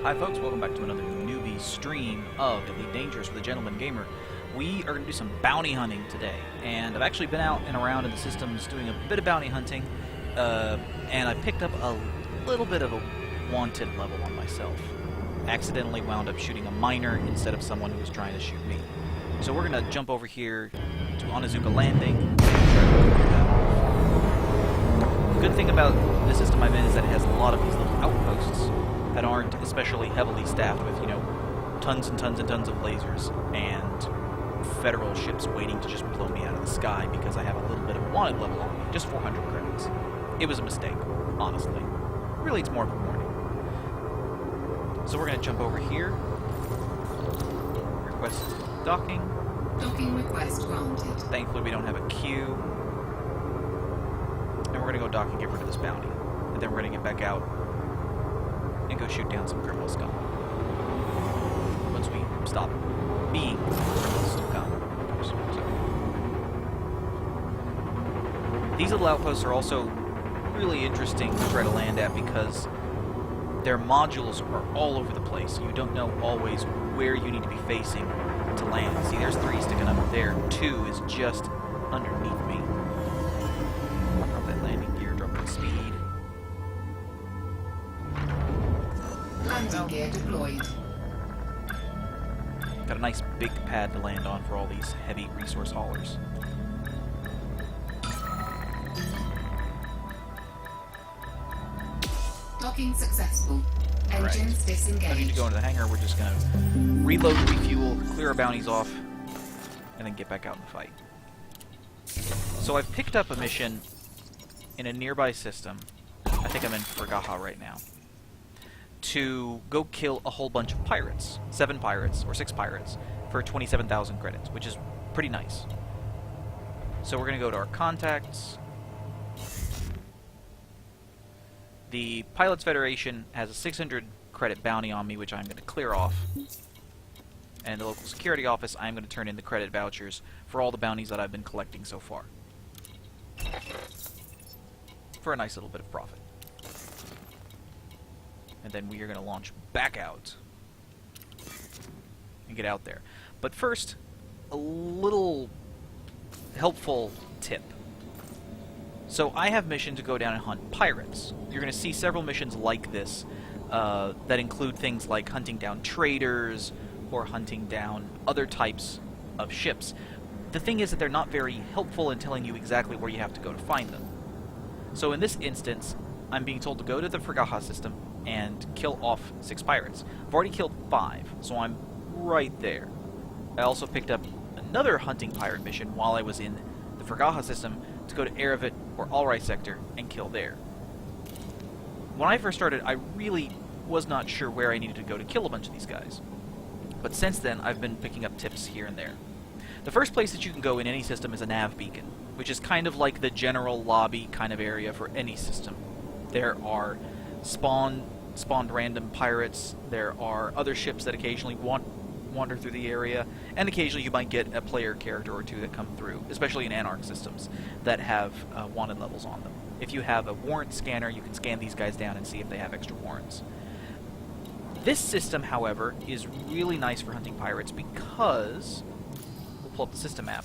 Hi folks, welcome back to another newbie stream of Elite Dangerous with the Gentleman Gamer. We are going to do some bounty hunting today, and I've actually been out and around in the systems doing a bit of bounty hunting, and I picked up a little bit of a wanted level on myself. Accidentally wound up shooting a miner instead of someone who was trying to shoot me. So we're going to jump over here to Onizuka Landing. The good thing about the system I'm in is that it has a lot of these little outposts that aren't especially heavily staffed with, you know, tons and tons and tons of lasers and federal ships waiting to just blow me out of the sky because I have a little bit of a wanted level on me. Just 400 credits. It was a mistake, honestly. Really, it's more of a warning. So we're going to jump over here. Request docking. Docking request granted. Thankfully, we don't have a queue. And we're going to go dock and get rid of this bounty. And then we're going to get back out and go shoot down some criminal scum. Once we stop being criminal scum, of course. So. These little outposts are also really interesting to try to land at because their modules are all over the place. You don't know always where you need to be facing to land. See, there's 3 sticking up there. 2 is just underneath me. Drop that landing gear, drop that speed. Landing gear deployed. Got a nice big pad to land on for all these heavy resource haulers. Docking successful. Engines disengaged. I need to go into the hangar. We're just going to reload, refuel, clear our bounties off, and then get back out and fight. So I've picked up a mission in a nearby system. I think I'm in Fragaha right now. To go kill a whole bunch of pirates. 7 pirates, or 6 pirates, for 27,000 credits, which is pretty nice. So we're going to go to our contacts. The Pilots Federation has a 600 credit bounty on me, which I'm going to clear off. And the local security office, I'm going to turn in the credit vouchers for all the bounties that I've been collecting so far. For a nice little bit of profit. And then we are going to launch back out and get out there. But first, a little helpful tip. So I have mission to go down and hunt pirates. You're going to see several missions like this that include things like hunting down traders or hunting down other types of ships. The thing is that they're not very helpful in telling you exactly where you have to go to find them. So in this instance, I'm being told to go to the Fragaha system and kill off 6 pirates. I've already killed 5, so I'm right there. I also picked up another hunting pirate mission while I was in the Fragaha system to go to Erevet or Alrai sector and kill there. When I first started, I really was not sure where I needed to go to kill a bunch of these guys. But since then, I've been picking up tips here and there. The first place that you can go in any system is a nav beacon, which is kind of like the general lobby kind of area for any system. There are spawned random pirates, there are other ships that occasionally wander through the area, and occasionally you might get a player character or 2 that come through, especially in Anarch systems, that have wanted levels on them. If you have a warrant scanner, you can scan these guys down and see if they have extra warrants. This system, however, is really nice for hunting pirates because, we'll pull up the system map,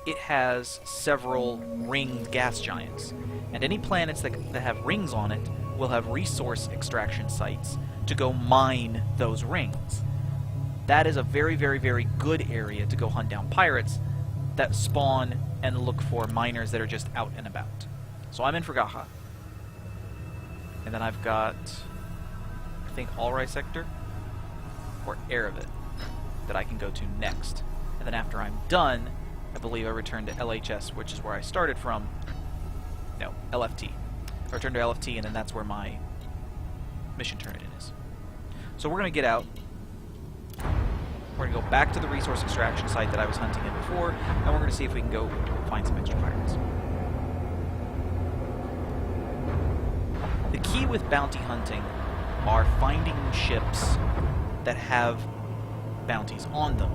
it has several ringed gas giants, and any planets that have rings on it will have resource extraction sites to go mine those rings. That is a very, very, very good area to go hunt down pirates that spawn and look for miners that are just out and about. So I'm in Fragaha. And then I've got, I think, Alrai sector or Erevet that I can go to next. And then after I'm done, I believe I return to LHS, which is where I started from. No, LFT. I return to LFT, and then that's where my mission turn-in is. So we're going to get out. We're going to go back to the resource extraction site that I was hunting in before, and we're going to see if we can go find some extra pirates. The key with bounty hunting are finding ships that have bounties on them.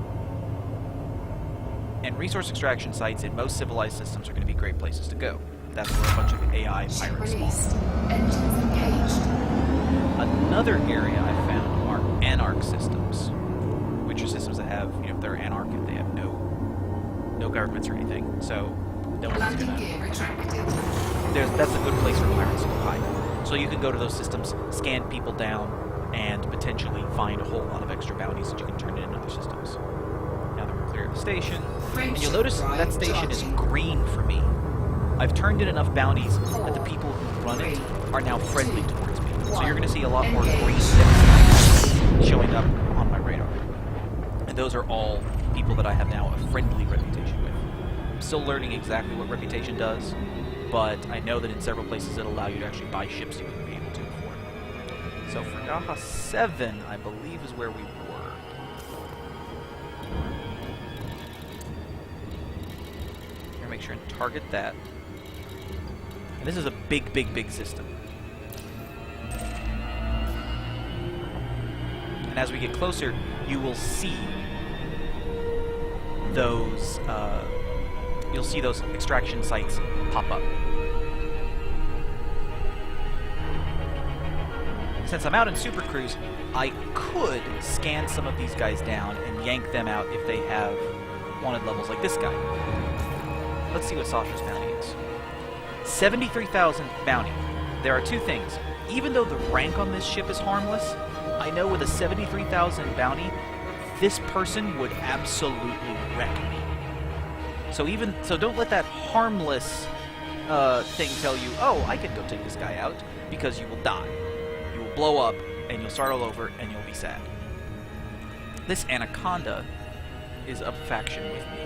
And resource extraction sites in most civilized systems are going to be great places to go. That's where a bunch of AI pirates spawn. Engines engaged. Another area I found are Anarch systems, which are systems that have, they're anarchic. They have no governments or anything. So no one's Landing gonna. gear retracted. That's a good place for pirates to hide. So you can go to those systems, scan people down, and potentially find a whole lot of extra bounties that you can turn in other systems. Now that we're clear of the station, and you'll notice that station is green for me. I've turned in enough bounties that the people who run it are now friendly towards me. So you're going to see a lot more green ships showing up on my radar. And those are all people that I have now a friendly reputation with. I'm still learning exactly what reputation does, but I know that in several places it'll allow you to actually buy ships you wouldn't be able to before. So for Yaha 7, I believe is where we were. Here, make sure and target that. And this is a big, big, big system. And as we get closer, you will see those extraction sites pop up. Since I'm out in Super Cruise, I could scan some of these guys down and yank them out if they have wanted levels like this guy. Let's see what Sasha's bounty is. 73,000 bounty. There are two things. Even though the rank on this ship is harmless, I know with a 73,000 bounty, this person would absolutely wreck me. So don't let that harmless thing tell you, oh, I can go take this guy out, because you will die. You will blow up, and you'll start all over, and you'll be sad. This Anaconda is a faction with me,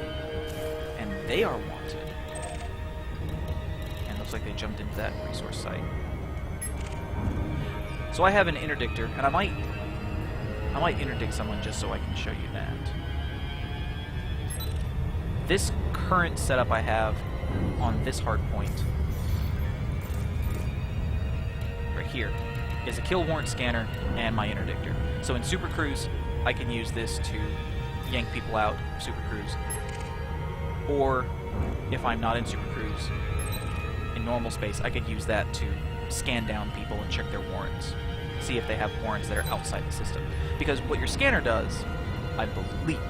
and they are wanted. And it looks like they jumped into that resource site. So I have an interdictor, and I might interdict someone just so I can show you that. This current setup I have on this hard point, right here, is a kill warrant scanner and my interdictor. So in Super Cruise, I can use this to yank people out of Super Cruise. Or, if I'm not in Super Cruise, in normal space, I could use that to scan down people and check their warrants. See if they have warrants that are outside the system. Because what your scanner does, I believe,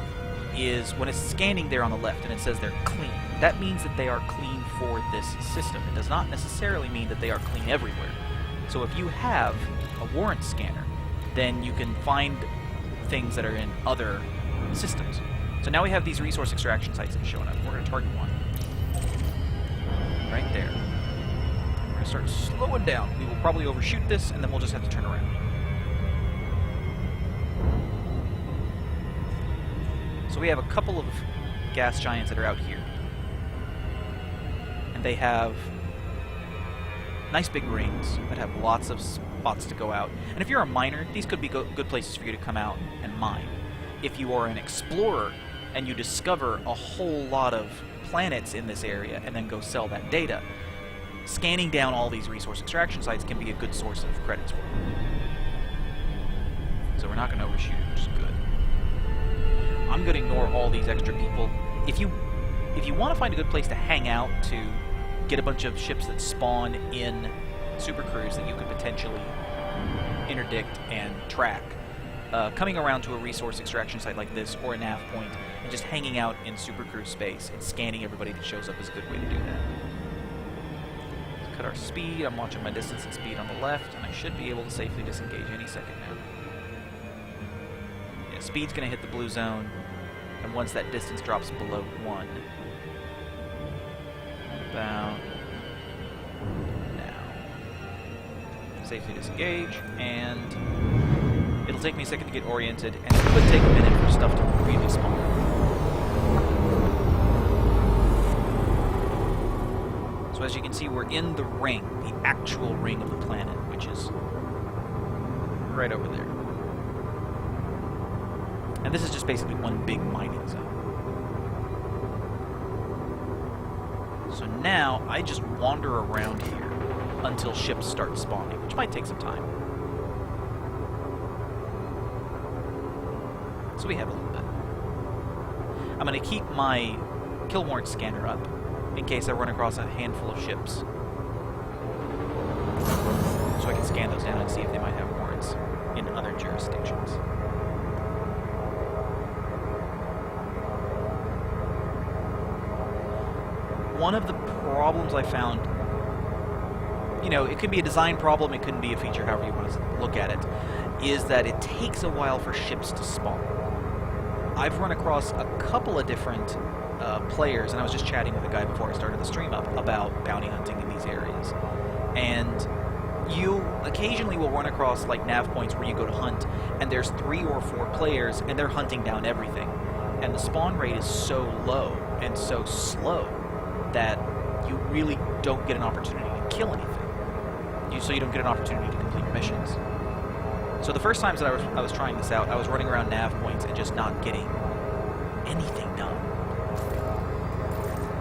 is when it's scanning there on the left and it says they're clean, that means that they are clean for this system. It does not necessarily mean that they are clean everywhere. So if you have a warrant scanner, then you can find things that are in other systems. So now we have these resource extraction sites that are showing up. We're going to target one. Right there. We're going to start slowing down. We will probably overshoot this, and then we'll just have to turn around. So we have a couple of gas giants that are out here. And they have nice big rings that have lots of spots to go out. And if you're a miner, these could be good places for you to come out and mine. If you are an explorer and you discover a whole lot of planets in this area and then go sell that data, scanning down all these resource extraction sites can be a good source of credits for you. So we're not going to overshoot it, which is good. I'm going to ignore all these extra people. If you want to find a good place to hang out to get a bunch of ships that spawn in Super Cruise that you could potentially interdict and track, coming around to a resource extraction site like this or a nav point and just hanging out in Super Cruise space and scanning everybody that shows up is a good way to do that. Let's cut our speed. I'm watching my distance and speed on the left, and I should be able to safely disengage any second now. Yeah, speed's going to hit the blue zone, and once that distance drops below 1, about now. Safely disengage, and it'll take me a second to get oriented, and it could take a minute for stuff to really spawn. So as you can see, we're in the ring, the actual ring of the planet, which is right over there. And this is just basically one big mining zone. So now, I just wander around here until ships start spawning, which might take some time. So we have a little bit. I'm going to keep my kill warrant scanner up in case I run across a handful of ships. So I can scan those down and see if they might have warrants in other jurisdictions. one of the problems I found, you know, it could be a design problem, it couldn't be a feature, however you want to look at it, is that it takes a while for ships to spawn. I've run across a couple of different players, and I was just chatting with a guy before I started the stream up about bounty hunting in these areas. And you occasionally will run across like nav points where you go to hunt, and there's 3 or 4 players, and they're hunting down everything. And the spawn rate is so low and so slow that you really don't get an opportunity to kill anything. So you don't get an opportunity to complete missions. So the first times that I was trying this out, I was running around nav points and just not getting anything done.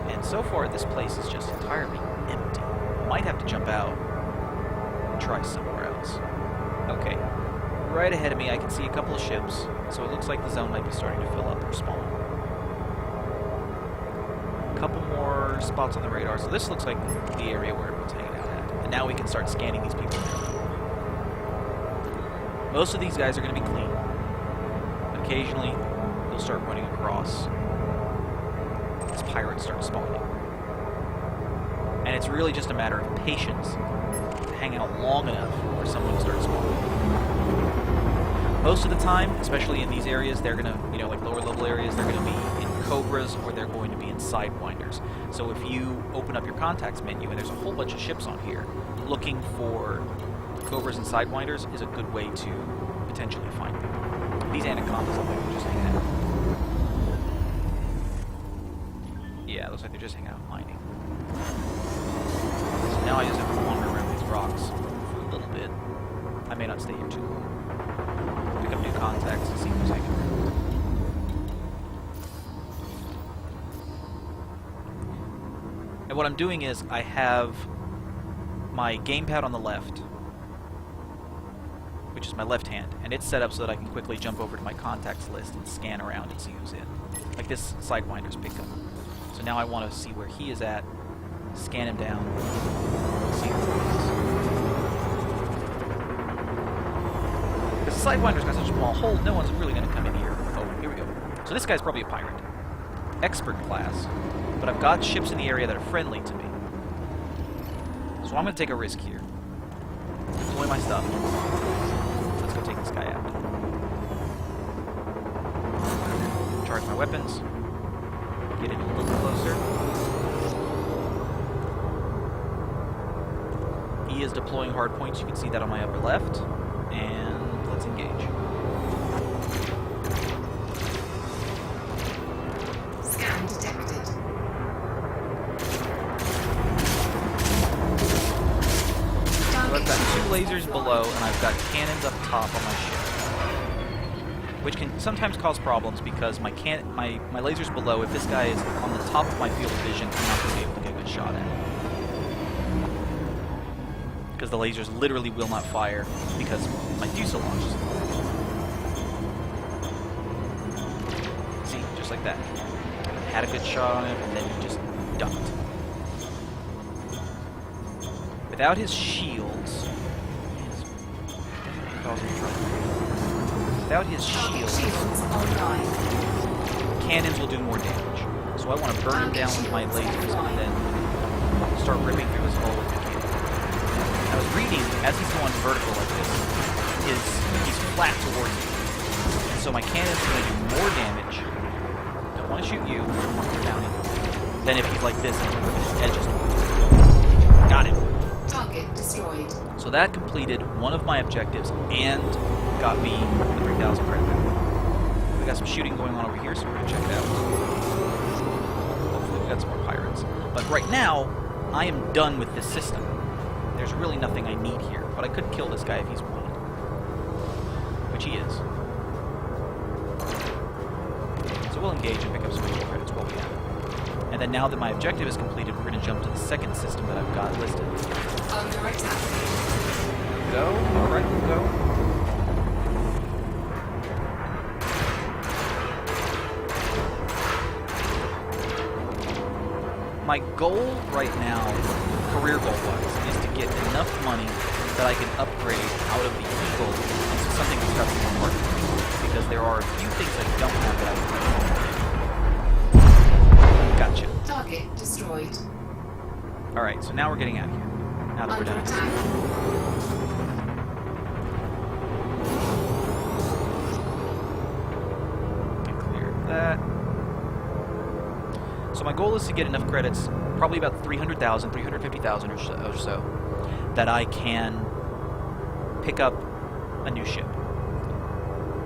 And so far, this place is just entirely empty. Might have to jump out and try somewhere else. Okay. Right ahead of me, I can see a couple of ships, so it looks like the zone might be starting to fill up or spawn. A couple more spots on the radar, so this looks like the area where everyone's hanging out at. And now we can start scanning these people. Most of these guys are going to be clean. Occasionally, you'll start running across as pirates start spawning. And it's really just a matter of patience to hang out long enough for someone to start spawning. Most of the time, especially in these areas, they're going to, you know, like lower level areas, they're going to be in Cobras or they're going to be in Sidewinders. So if you open up your contacts menu and there's a whole bunch of ships on here, looking for Cobras and Sidewinders is a good way to potentially find them. These Anacondas look like they're just hanging out. Yeah, it looks like they're just hanging out mining. So now I just have to wander around these rocks for a little bit. I may not stay here too long. Pick up new contacts and see who's hanging around. And what I'm doing is I have my gamepad on the left, which is my left hand, and it's set up so that I can quickly jump over to my contacts list and scan around and see who's in. Like this Sidewinder's pickup. So now I want to see where he is at, scan him down, see who he is. Because the Sidewinder's got such a small hold, no one's really going to come in here. Oh, here we go. So this guy's probably a pirate. Expert class. But I've got ships in the area that are friendly to me. So I'm going to take a risk here. Deploy my stuff. Let's go take this guy out. Charge my weapons. Get in a little closer. He is deploying hard points. You can see that on my upper left. And let's engage. Scan detected. So I've got 2 lasers below, and I've got cannons up top on my ship, which can sometimes cause problems because my lasers below, if this guy is on the top of my field of vision, I'm not going to be able to get a good shot at him. Because the lasers literally will not fire because my fuselage is low. See, just like that. Had a good shot on him, and then he just ducked. Without his shields, cannons will do more damage. So I want to burn him down with my lasers and then start ripping through his hull with the cannon. I was reading, as he's going vertical like this, he's flat towards me. And so my cannon's going to do more damage. Don't want to shoot you, I want to down him. Then if he's like this, I'm going to rip his edges. Got him. Target destroyed. So that completed one of my objectives and got me the 3,000 credit back. We got some shooting going on over here, so we're going to check it out. Hopefully we got some more pirates. But right now, I am done with this system. There's really nothing I need here, but I could kill this guy if he's wanted. Which he is. So we'll engage and pick up some extra credits while we have it. And then now that my objective is completed, we're going to jump to the second system that I've got listed. Under attack. Go. Alright, we'll go. My goal right now, career goal-wise, is to get enough money that I can upgrade out of the Eagle into something that's got some more market. Because there are a few things I don't have that I can Gotcha. Target destroyed. Alright, so now we're getting out of here. Now that we're Under done. attack. Okay, clear that. So my goal is to get enough credits, probably about 300,000, 350,000 or so, that I can pick up a new ship.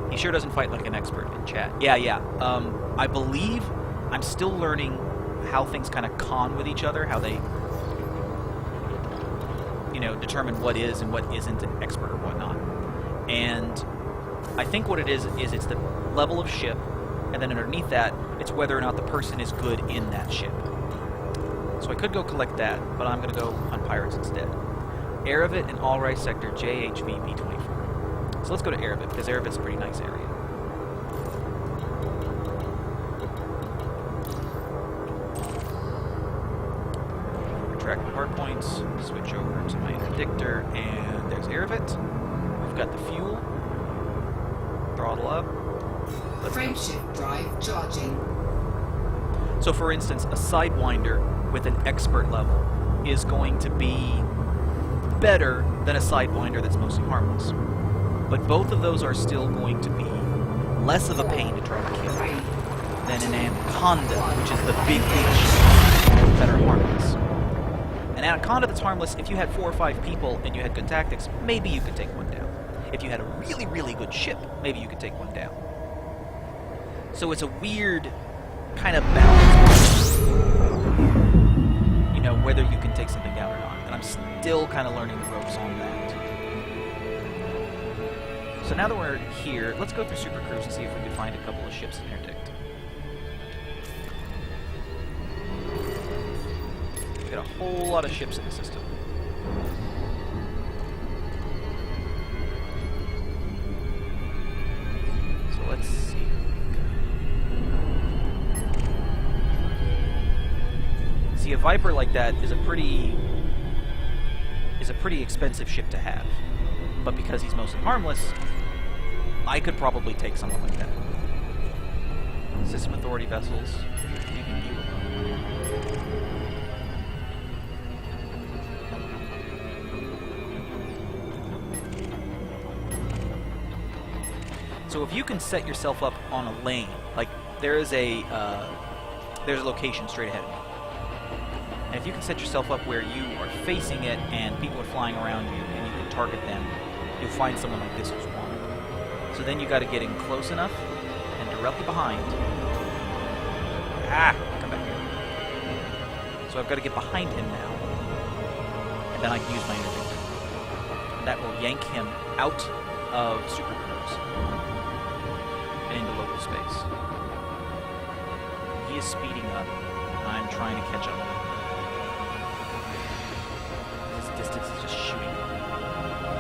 He sure doesn't fight like an expert in chat. Yeah. I believe I'm still learning how things kind of con with each other, how they, you know, determine what is and what isn't an expert or whatnot. And I think what it is it's the level of ship, and then underneath that, it's whether or not the person is good in that ship. So I could go collect that, but I'm going to go on pirates instead. Erebit and Allrai Sector JHV B24. So let's go to Erebit, because Erebit's a pretty nice area. Retract my hard points, switch over to my interdictor, and there's Erebit. We've got the fuel. Throttle up. Let's go. Frameshift drive charging. So for instance, a Sidewinder with an expert level is going to be better than a Sidewinder that's mostly harmless. But both of those are still going to be less of a pain to try to kill than an Anaconda, which is the big ships that are harmless. An Anaconda that's harmless, if you had 4 or 5 people and you had good tactics, maybe you could take one down. If you had a really, really good ship, maybe you could take one down. So it's a weird kind of balance, you know, whether you can take something down or not. And I'm still kind of learning the ropes on that. So now that we're here, let's go through Super Cruise and see if we can find a couple of ships to interdict. We've got a whole lot of ships in the system. So let's see. See, a Viper like that is a pretty expensive ship to have. But because he's mostly harmless, I could probably take someone like that. System Authority vessels. Leaving you alone. So if you can set yourself up on a lane, like there's a location straight ahead of me. And if you can set yourself up where you are facing it and people are flying around you and you can target them, you'll find someone like this who's wanted. So then you got to get in close enough and directly behind. Come back here. So I've got to get behind him now. And then I can use my interdictor. And that will yank him out of Super Cruise and into local space. He is speeding up. I'm trying to catch up. His distance is just shooting.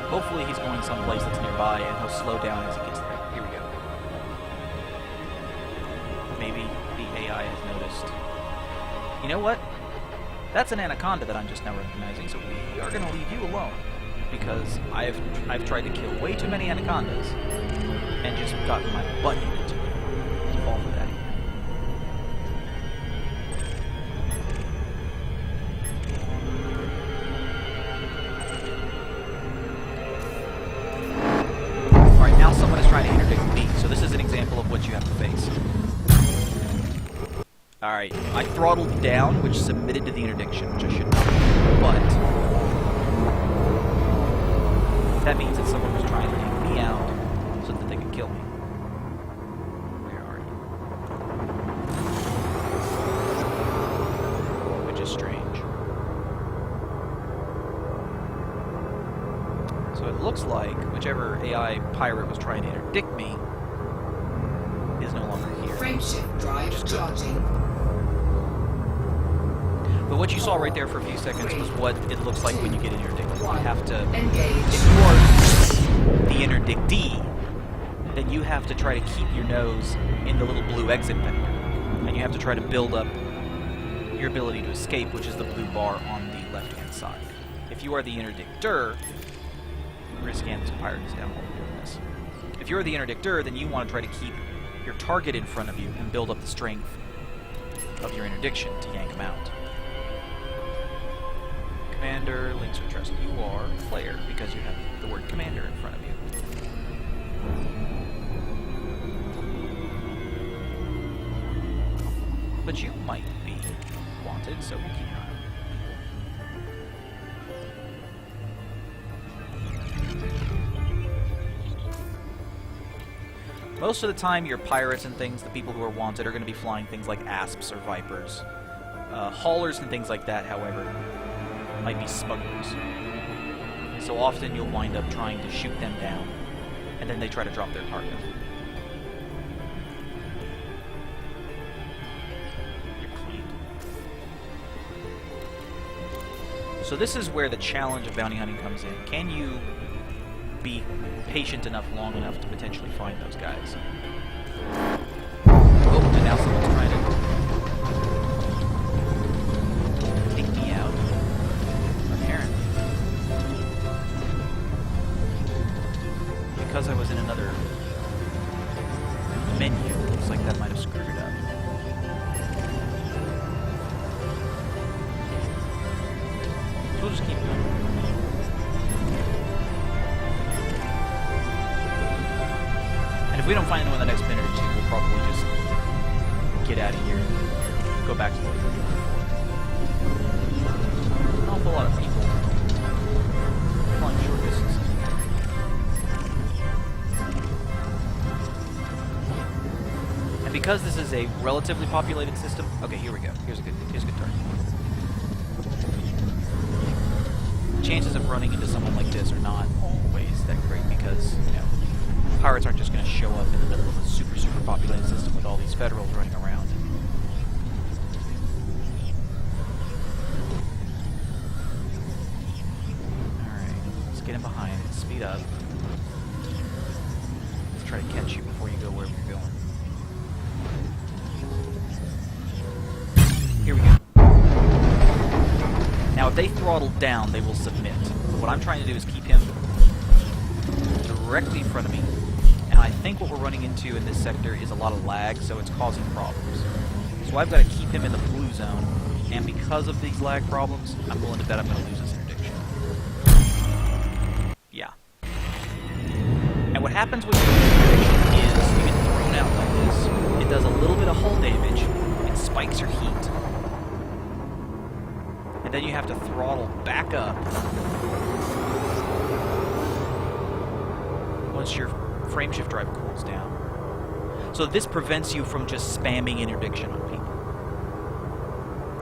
Hopefully he's going someplace that's nearby and he'll slow down as he gets there. Here we go. Maybe the AI has noticed. You know what? That's an Anaconda that I'm just now recognizing, so we are going to leave you alone. Because I've tried to kill way too many Anacondas and just gotten my butt handed to me. To fall for that. Alright, now someone is trying to interdict me, so this is an example of what you have to face. Alright, I throttled down, which submitted to the interdiction, which I shouldn't have. But that means that someone was trying to take me out so that they could kill me. Where are you? Which is strange. So it looks like whichever AI pirate was trying to interdict me is no longer here. Frameshift drive charging. But what you saw right there for a few seconds was what it looks like when you get interdicted. You have to, Engage. if you are the interdictee, then you have to try to keep your nose in the little blue exit vector. And you have to try to build up your ability to escape, which is the blue bar on the left-hand side. If you are the interdictor, we're going to scan this pirate down while we're doing this. If you're the interdictor, then you want to try to keep your target in front of you and build up the strength of your interdiction to yank him out. Commander, links or trust. You are player because you have the word commander in front of you. But you might be wanted, so we'll keep an eye on you. Most of the time, your pirates and things, the people who are wanted, are going to be flying things like asps or vipers. Haulers and things like that, however, might be smugglers. So often you'll wind up trying to shoot them down, and then they try to drop their cargo. So this is where the challenge of bounty hunting comes in. Can you be patient enough, long enough to potentially find those guys? Oh, and now someone's trying to take me out. Apparently. Because I was in another menu, looks like that might have screwed it up. We'll just keep going. And if we don't find anyone in the next minute or two, we'll probably just get out of here and go back to what we were doing before. An awful lot of people flying short distances. And because this is a relatively populated system, okay, here we go. Here's a good turn. Chances of running into someone like this are not always that great because, you know, pirates aren't just going to show up in the middle of a super populated system with all these federals running around. Alright, let's get in behind, speed up. Let's try to catch you before you go wherever you're going. Here we go. Now, if they throttle down, they will submit. What I'm trying to do is keep him directly in front of me. And I think what we're running into in this sector is a lot of lag, so it's causing problems. So I've got to keep him in the blue zone. And because of these lag problems, I'm willing to bet I'm going to lose this interdiction. Yeah. And what happens with this interdiction is you get thrown out like this. It does a little bit of hull damage. It spikes your heat. Then you have to throttle back up once your frameshift drive cools down. So this prevents you from just spamming interdiction on people.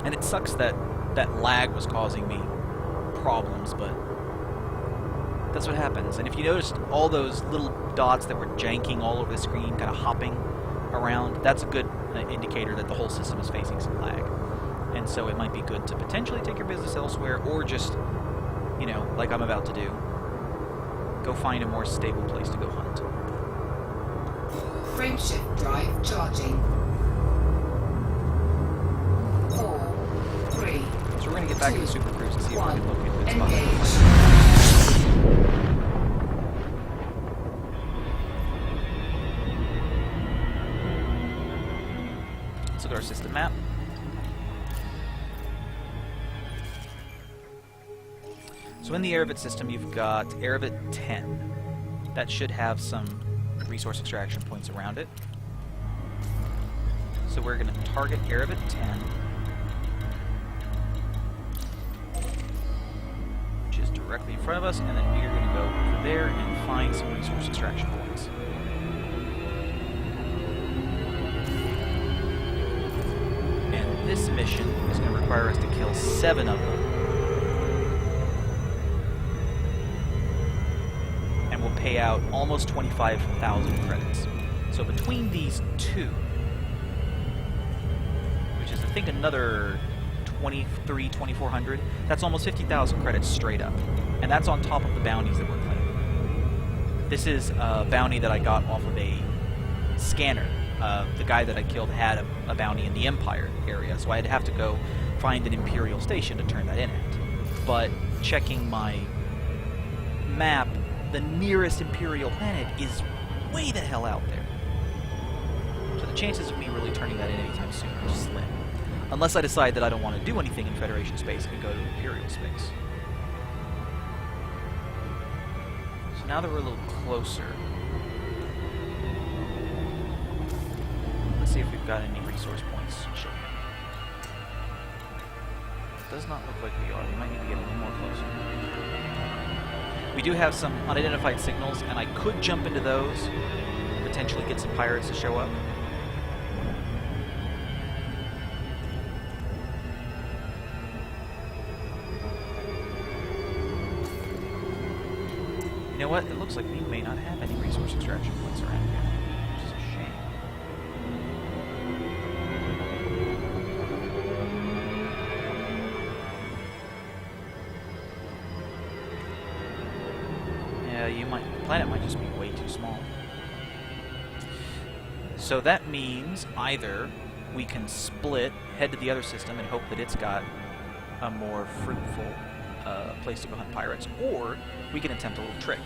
And it sucks that that lag was causing me problems, but that's what happens. And if you noticed all those little dots that were janking all over the screen, kind of hopping around, that's a good indicator that the whole system is facing some lag. And so it might be good to potentially take your business elsewhere, or just, you know, like I'm about to do, go find a more stable place to go hunt. Frameshift drive charging. 4, 3. So we're going to get back to the Super Cruise and see if we can locate a good spot. Engage. Let's look at our system map. So in the Erebit system, you've got Erebit 10. That should have some resource extraction points around it. So we're going to target Erebit 10, which is directly in front of us, and then we are going to go over there and find some resource extraction points. And this mission is going to require us to kill 7 of them. Pay out almost 25,000 credits. So between these two, which is I think another 2,400, that's almost 50,000 credits straight up. And that's on top of the bounties that we're claiming. This is a bounty that I got off of a scanner. The guy that I killed had a bounty in the Empire area, so I'd have to go find an Imperial station to turn that in at. But checking my map, the nearest Imperial planet is way the hell out there. So the chances of me really turning that in anytime soon are slim. Unless I decide that I don't want to do anything in Federation space and go to Imperial space. So now that we're a little closer, let's see if we've got any resource points showing up. Does not look like we are. We might need to get a little more closer. We do have some unidentified signals, and I could jump into those, potentially get some pirates to show up. You know what? It looks like we may not have any resource extraction points around here, which is a shame. The planet might just be way too small. So that means either we can split, head to the other system, and hope that it's got a more fruitful place to go hunt pirates, or we can attempt a little trick.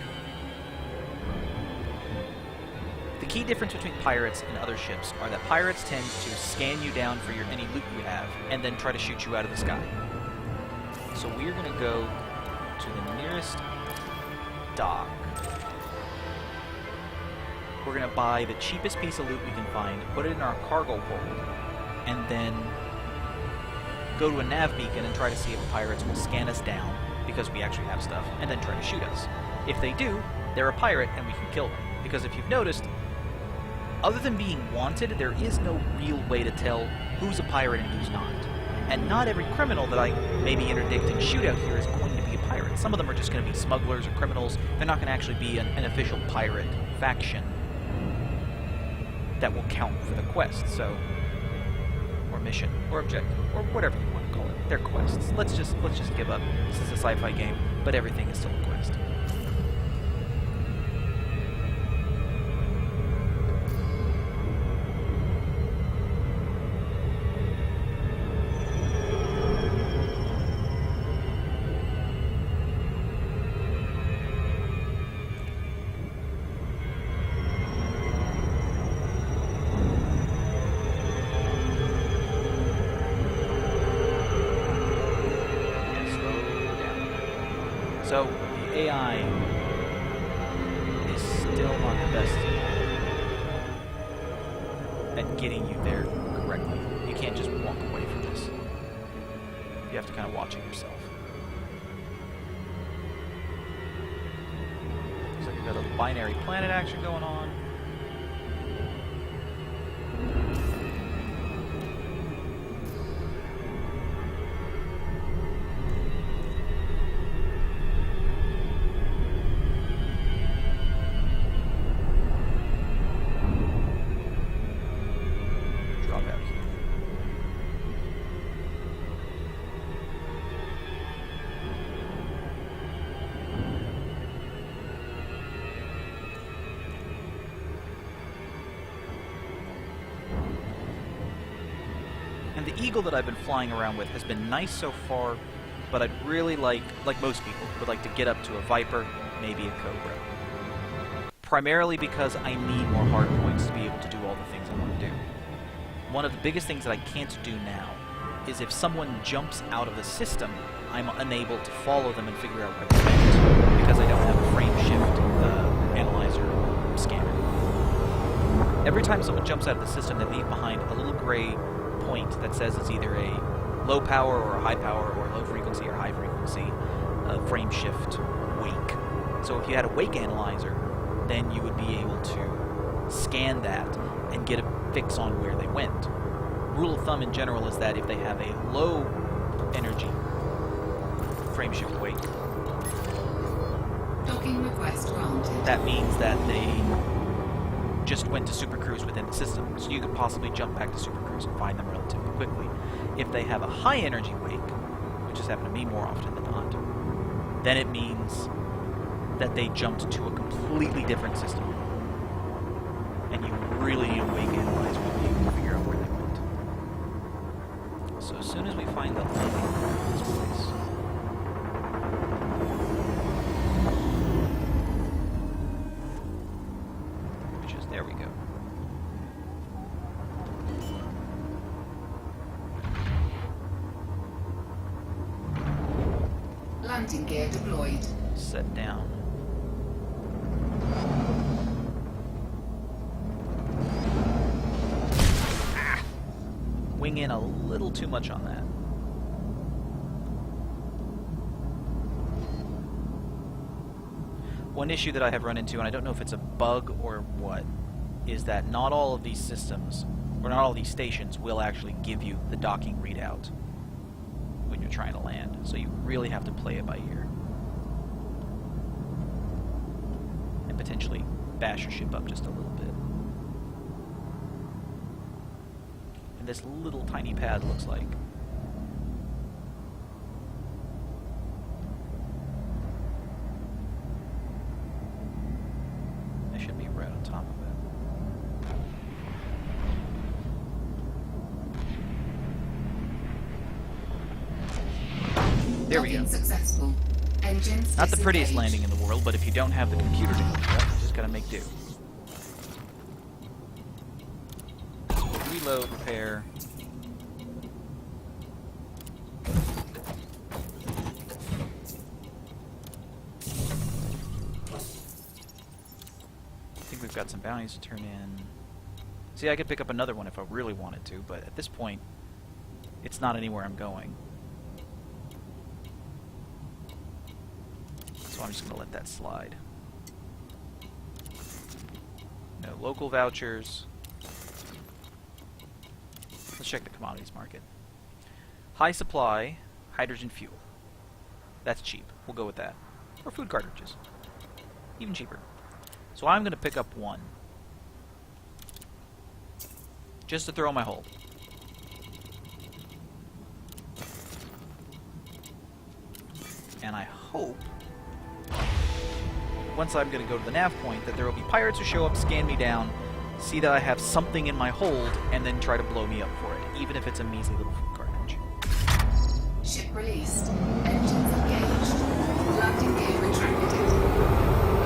The key difference between pirates and other ships are that pirates tend to scan you down for any loot you have, and then try to shoot you out of the sky. So we're going to go to the nearest dock. We're going to buy the cheapest piece of loot we can find, put it in our cargo hold, and then go to a nav beacon and try to see if pirates will scan us down, because we actually have stuff, and then try to shoot us. If they do, they're a pirate and we can kill them. Because if you've noticed, other than being wanted, there is no real way to tell who's a pirate and who's not. And not every criminal that I maybe interdict and shoot out here is going to be a pirate. Some of them are just going to be smugglers or criminals. They're not going to actually be an official pirate faction that will count for the quest, so, or mission, or objective, or whatever you want to call it. They're quests. Let's just give up. This is a sci-fi game, but everything is still a quest. So, the AI is still not the best at getting you there correctly. You can't just walk away from this. You have to kind of watch it yourself. Looks like we've got a little binary planet action going on. And the Eagle that I've been flying around with has been nice so far, but I'd really like most people, would like to get up to a Viper, maybe a Cobra. Primarily because I need more hard points to be able to do all the things I want to do. One of the biggest things that I can't do now is if someone jumps out of the system, I'm unable to follow them and figure out where they went, because I don't have a frame shift analyzer scanner. Every time someone jumps out of the system, they leave behind a little gray point that says it's either a low power or a high power or low frequency or high frequency frame shift wake. So if you had a wake analyzer, then you would be able to scan that and get a fix on where they went. Rule of thumb in general is that if they have a low energy frame shift wake, Docking request granted. that means that they just went to supercruise within the system, so you could possibly jump back to supercruise and find them relatively quickly. If they have a high energy wake, which has happened to me more often than not, then it means that they jumped to a completely different system. And you really need a wake analyzer to be able to figure out where they went. So as soon as we find the landing in this place, there we go. Hunting gear deployed. Set down. Ah! Wing in a little too much on that. One issue that I have run into, and I don't know if it's a bug or what, is that not all of these systems, or not all of these stations, will actually give you the docking readout when you're trying to land. So you really have to play it by ear. And potentially bash your ship up just a little bit. And this little tiny pad looks like. That should be right on top of it. There we go. Docking successful. Engines Not the prettiest disengaged. landing in the world, but if you don't have the computer to help you out, you just gotta make do. Reload, repair. I think we've got some bounties to turn in. See, I could pick up another one if I really wanted to, but at this point, it's not anywhere I'm going. So I'm just going to let that slide. No local vouchers. Let's check the commodities market. High supply, hydrogen fuel. That's cheap. We'll go with that. Or food cartridges. Even cheaper. So I'm going to pick up one. Just to throw in my hold. And I hope, once I'm going to go to the nav point, that there will be pirates who show up, scan me down, see that I have something in my hold, and then try to blow me up for it, even if it's a measly little food cartridge. Ship released. Engines engaged. Landing gear retracted.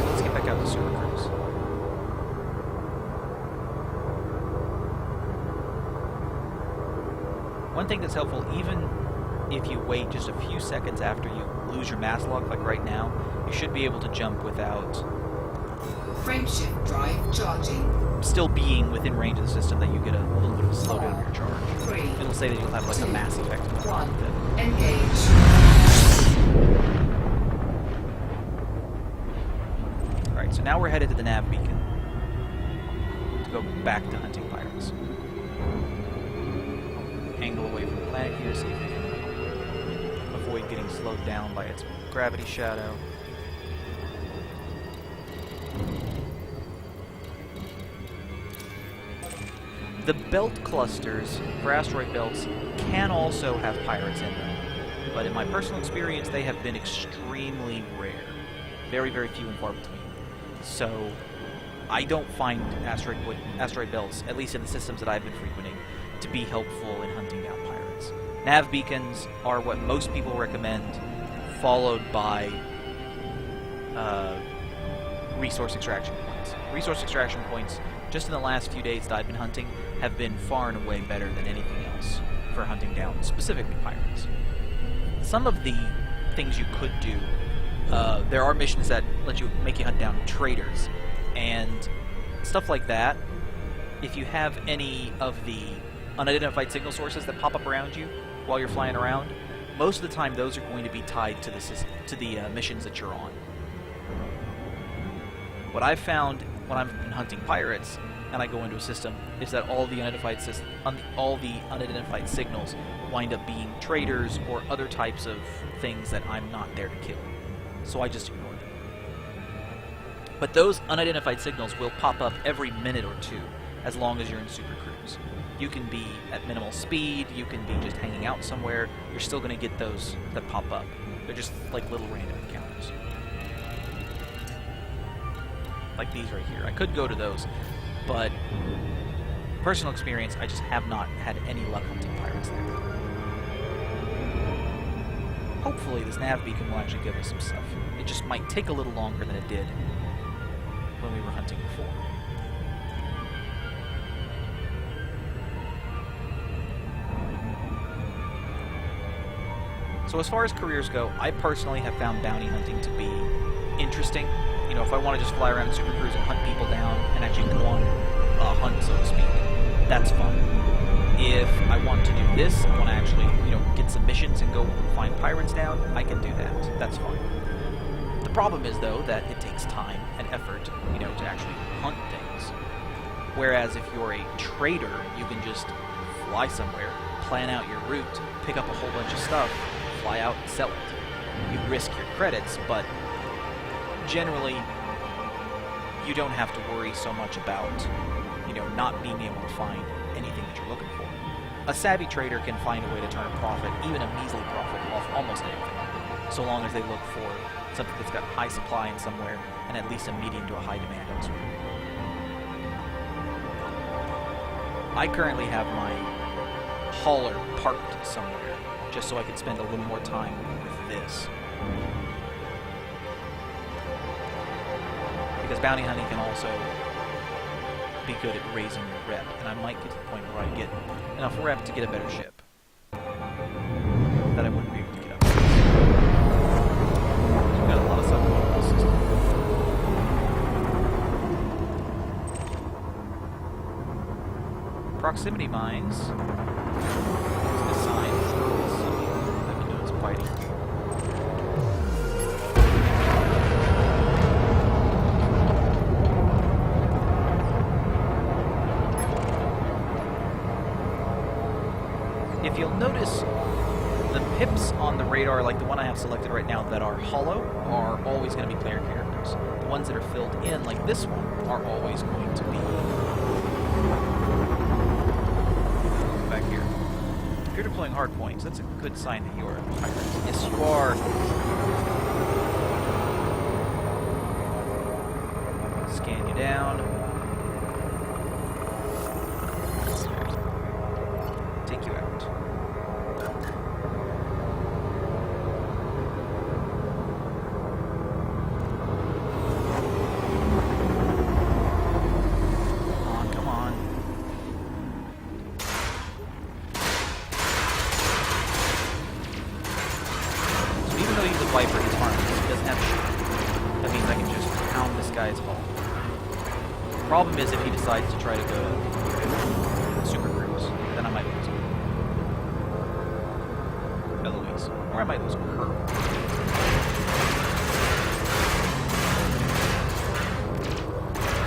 Let's get back out to Super Cruise. One thing that's helpful, even if you wait just a few seconds after you lose your mass lock, like right now, you should be able to jump without Frameshift drive charging. still being within range of the system, that you get a little bit of a slowdown of your charge. 3, It'll say that you'll have like a 2, mass effect on top 1. of it. Engage. Alright, so now we're headed to the nav beacon to go back to hunting pirates. Angle away from the planet here, see if we can avoid getting slowed down by its gravity shadow. The belt clusters for asteroid belts can also have pirates in them, but in my personal experience, they have been extremely rare. Very, very few and far between. So, I don't find asteroid belts, at least in the systems that I've been frequenting, to be helpful in hunting down pirates. Nav beacons are what most people recommend, followed by resource extraction points. Resource extraction points, just in the last few days that I've been hunting, have been far and away better than anything else for hunting down specifically pirates. Some of the things you could do, there are missions that make you hunt down traders, and stuff like that. If you have any of the unidentified signal sources that pop up around you while you're flying around, most of the time those are going to be tied to the missions that you're on. What I've found when I've been hunting pirates and I go into a system is that all the unidentified signals wind up being traders or other types of things that I'm not there to kill. So I just ignore them. But those unidentified signals will pop up every minute or two as long as you're in Super Cruise. You can be at minimal speed, you can be just hanging out somewhere, you're still going to get those that pop up. They're just like little random encounters. Like these right here. I could go to those, but personal experience, I just have not had any luck hunting pirates there. Hopefully this nav beacon will actually give us some stuff. It just might take a little longer than it did when we were hunting before. So as far as careers go, I personally have found bounty hunting to be interesting. You know, if I want to just fly around in Super Cruise and hunt people down and actually go on a hunt, so to speak, that's fun. If I want to do this, I want to actually, you know, get some missions and go find pirates down, I can do that. That's fine. The problem is, though, that it takes time and effort, you know, to actually hunt things. Whereas if you're a trader, you can just fly somewhere, plan out your route, pick up a whole bunch of stuff, fly out and sell it. You risk your credits, but generally, you don't have to worry so much about, you know, not being able to find anything that you're looking for. A savvy trader can find a way to turn a profit, even a measly profit, off almost anything, so long as they look for something that's got high supply in somewhere and at least a medium to a high demand elsewhere. I currently have my hauler parked somewhere, just so I can spend a little more time with this. Because bounty hunting can also be good at raising your rep, and I might get to the point where I get enough rep to get a better ship that I wouldn't be able to get up. So we've got a lot of stuff going on in this system. Proximity mines is a sign for something that we know is fighting. If you'll notice, the pips on the radar, like the one I have selected right now, that are hollow, are always going to be player characters. The ones that are filled in, like this one, are always going to be... Back here. If you're deploying hard points, that's a good sign that you are a pirate. Yes, you are. Scan you down. Take you out. Come on. So even though he's a Viper, he's harmless. He doesn't have shield. That means I can just pound this guy's hull. The problem is if he decides to try to go to Super Cruise, then I might lose him. Eloise. Or I might lose her.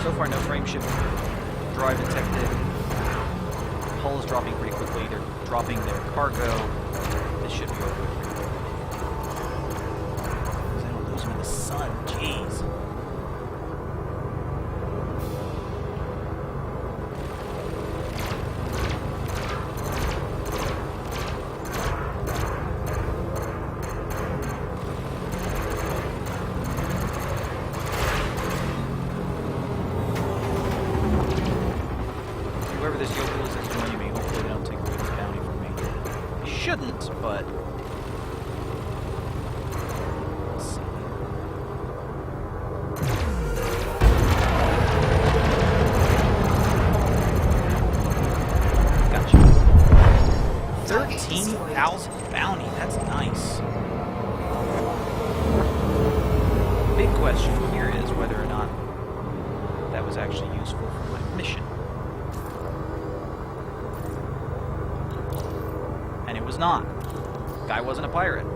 So far, no frame shift drive detected. Hull is dropping pretty quickly. They're dropping their cargo. This should be over. Because I don't lose them in the sun. Jeez. Whoever this yokel is that's joining me, hopefully they don't take away this bounty from me. They shouldn't, but... Let's see. Gotcha. 13,000 bounty, that's nice. Big question here is whether or not that was actually useful for my mission. And it was not. Guy wasn't a pirate.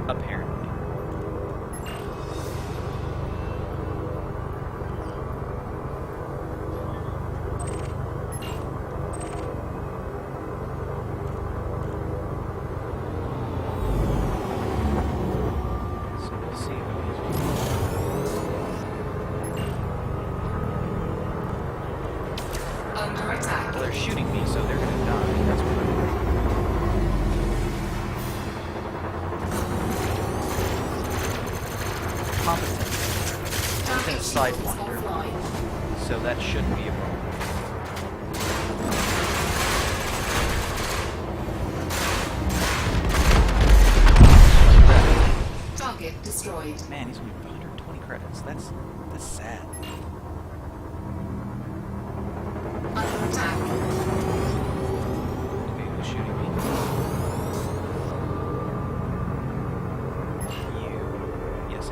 Apparently. So we'll see who he's Under attack. Well, they're shooting me, so they're gonna die. That's what I'm competent. Target It's a shields sidewinder, offline. so that shouldn't be a problem. Target destroyed. Man, he's only 120 credits. That's sad. Under attack. Okay, who's shooting me?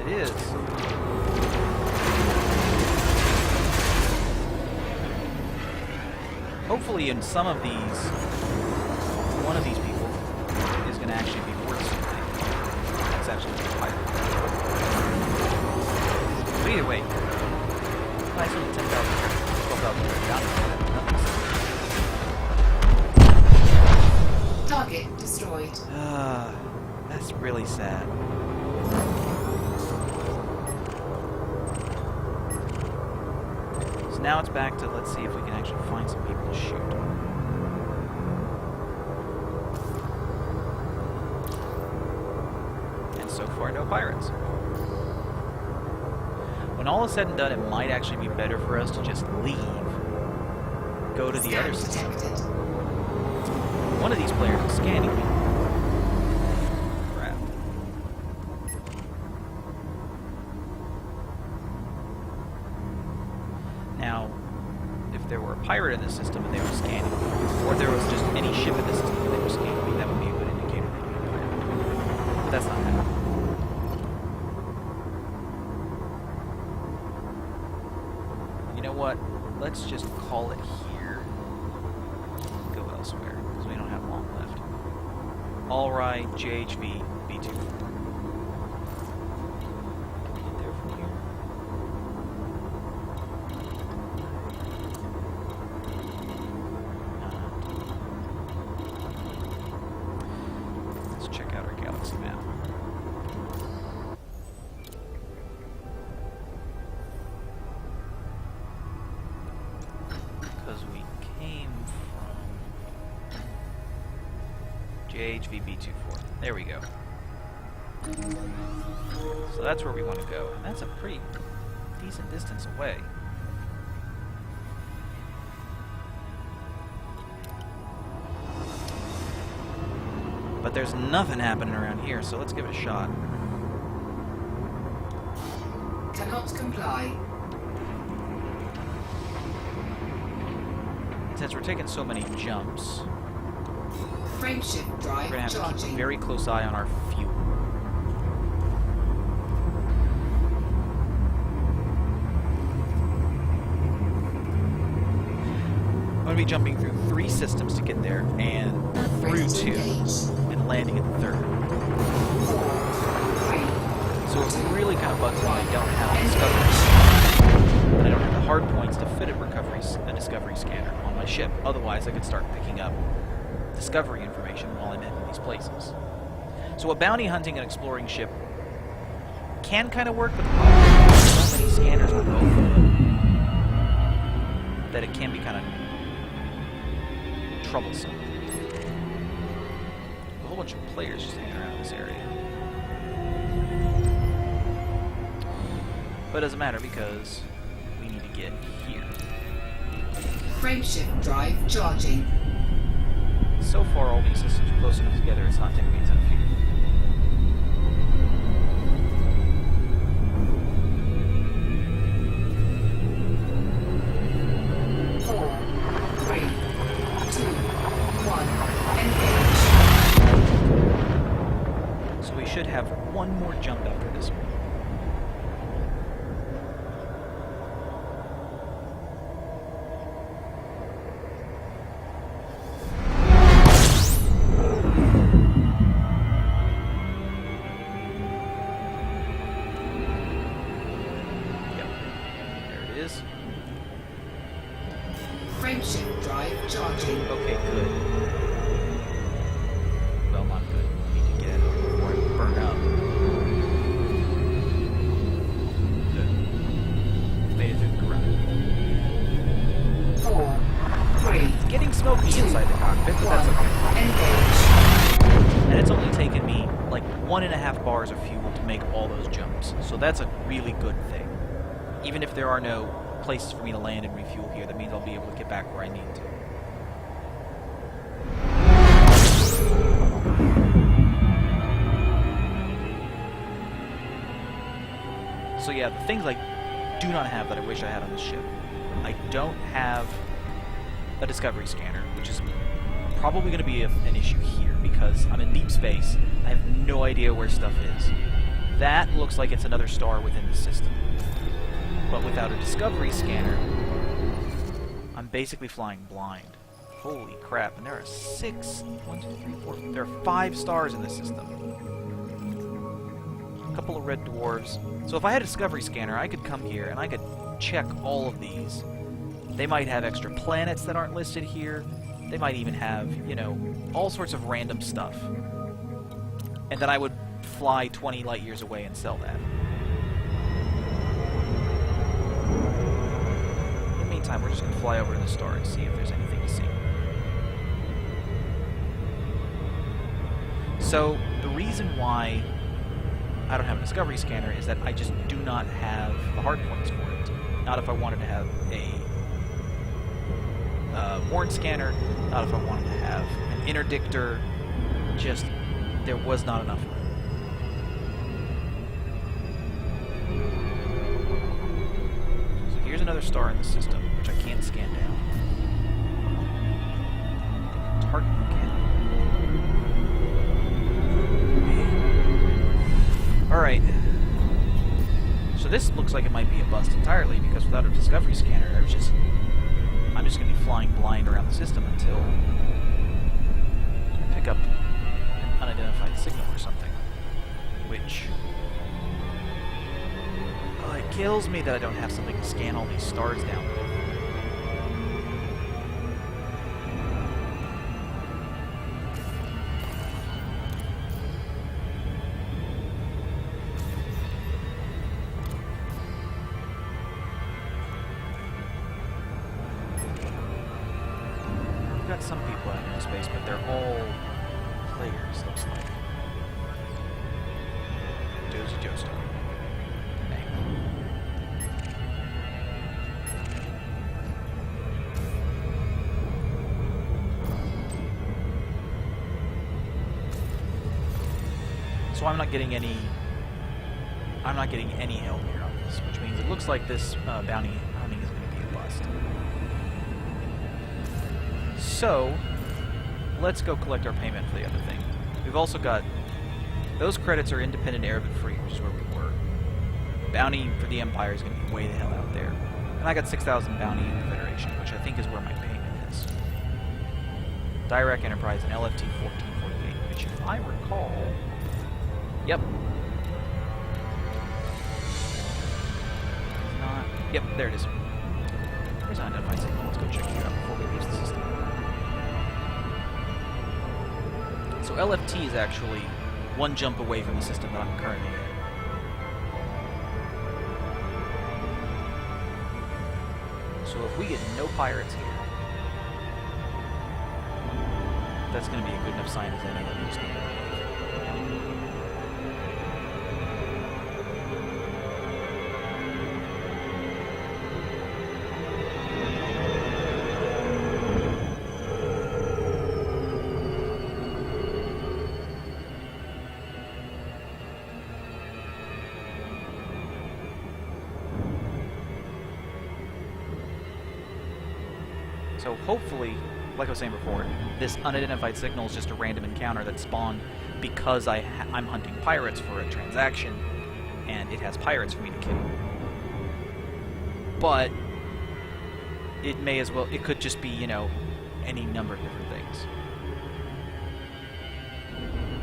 it is. Hopefully in some of these, one of these people is going to actually be worth something. It's actually a pirate. But either way, nice little 10,000, 12,000 bounty. Target destroyed. That's really sad. So now it's back to, let's see if we can actually find some people to shoot. And so far, no pirates. When all is said and done, it might actually be better for us to just leave. Go to the other Scan system. detected. One of these players is scanning me. Crap. Now, if there were a pirate in the system and they were scanning, or if there was just any ship in the system and they were scanning me, that would be a good indicator they'd be a pirate. But that's not happening. You know what? Let's just call it here. Go elsewhere, because we don't have long left. Alright, JHV, B2. Get there from here. Let's check out our galaxy map. Because we came from JHV B24. There we go. So that's where we want to go. And that's a pretty decent distance away. But there's nothing happening around here, so let's give it a shot. Cannot comply. Since we're taking so many jumps, Frameshift we're drive going to have to keep a charging. very close eye on our fuel. I'm going to be jumping through 3 systems to get there, and through Ready to 2, engage. and landing at the 3rd. 4, 3, So it really kind of bugs me I don't have engage. discovery, and I don't have the hard points to fit a discovery scanner on my ship. Otherwise, I could start picking up discovery information while I'm in these places. So a bounty hunting and exploring ship can kind of work, but the problem is there's so many scanners on both of them that it can be kind of troublesome. A whole bunch of players just hanging around this area. But it doesn't matter because we need to get here. Frameshift drive charging. So far, all these systems are close enough together, it's not taking me a ton of fuel. 4, 3, 2, 1, engage. So we should have one more jump after this one. Yep. There it is. Frameshift drive charging. Okay, good. Well, not good. Need to get it before it burn up. Good. Made it through the ground. 4, 3, Getting smoky inside the cockpit, but that's okay. 1, engage. And it's only taken me like 1.5 bars of fuel to make all those jumps. So that's a really good thing. Even if there are no places for me to land and refuel here, that means I'll be able to get back where I need to. So yeah, the things I do not have that I wish I had on this ship. I don't have a discovery scanner, which is probably going to be an issue here because I'm in deep space. I have no idea where stuff is. That looks like it's another star within the system. But without a discovery scanner, I'm basically flying blind. Holy crap, and there are there are 5 stars in this system. A couple of red dwarves. So if I had a discovery scanner, I could come here and I could check all of these. They might have extra planets that aren't listed here. They might even have, you know, all sorts of random stuff. And then I would fly 20 light years away and sell that. In the meantime, we're just going to fly over to the star and see if there's anything to see. So, the reason why I don't have a discovery scanner is that I just do not have the hard points for it. Not if I wanted to have a warrant scanner, not if I wanted to have an interdictor, just there was not enough room. So here's another star in the system, which I can't scan down. Target again. Alright. So this looks like it might be a bust entirely, because without a discovery scanner, I'm just going to be flying blind around the system until I pick up an unidentified signal or something. Which... oh, it kills me that I don't have something to scan all these stars down with. Got some people out in space, but they're all players, looks like. Josie Joestar. Name. So I'm not getting any help here on this, which means it looks like this bounty hunting is going to be a bust. So, let's go collect our payment for the other thing. We've also got... those credits are independent Arabic free, which is where we were. Bounty for the Empire is going to be way the hell out there. And I got 6,000 bounty in the Federation, which I think is where my payment is. Dirac Enterprise and LFT 1448, which if I recall... yep. Not... yep, there it is. There's an unidentified signal. Let's go check you out before we leave the system. So LFT is actually one jump away from the system that I'm currently in. So if we get no pirates here, that's going to be a good enough sign as any that we just need to leave. So hopefully, like I was saying before, this unidentified signal is just a random encounter that spawned because I'm hunting pirates for a transaction, and it has pirates for me to kill. But it may as well, it could just be, you know, any number of different things.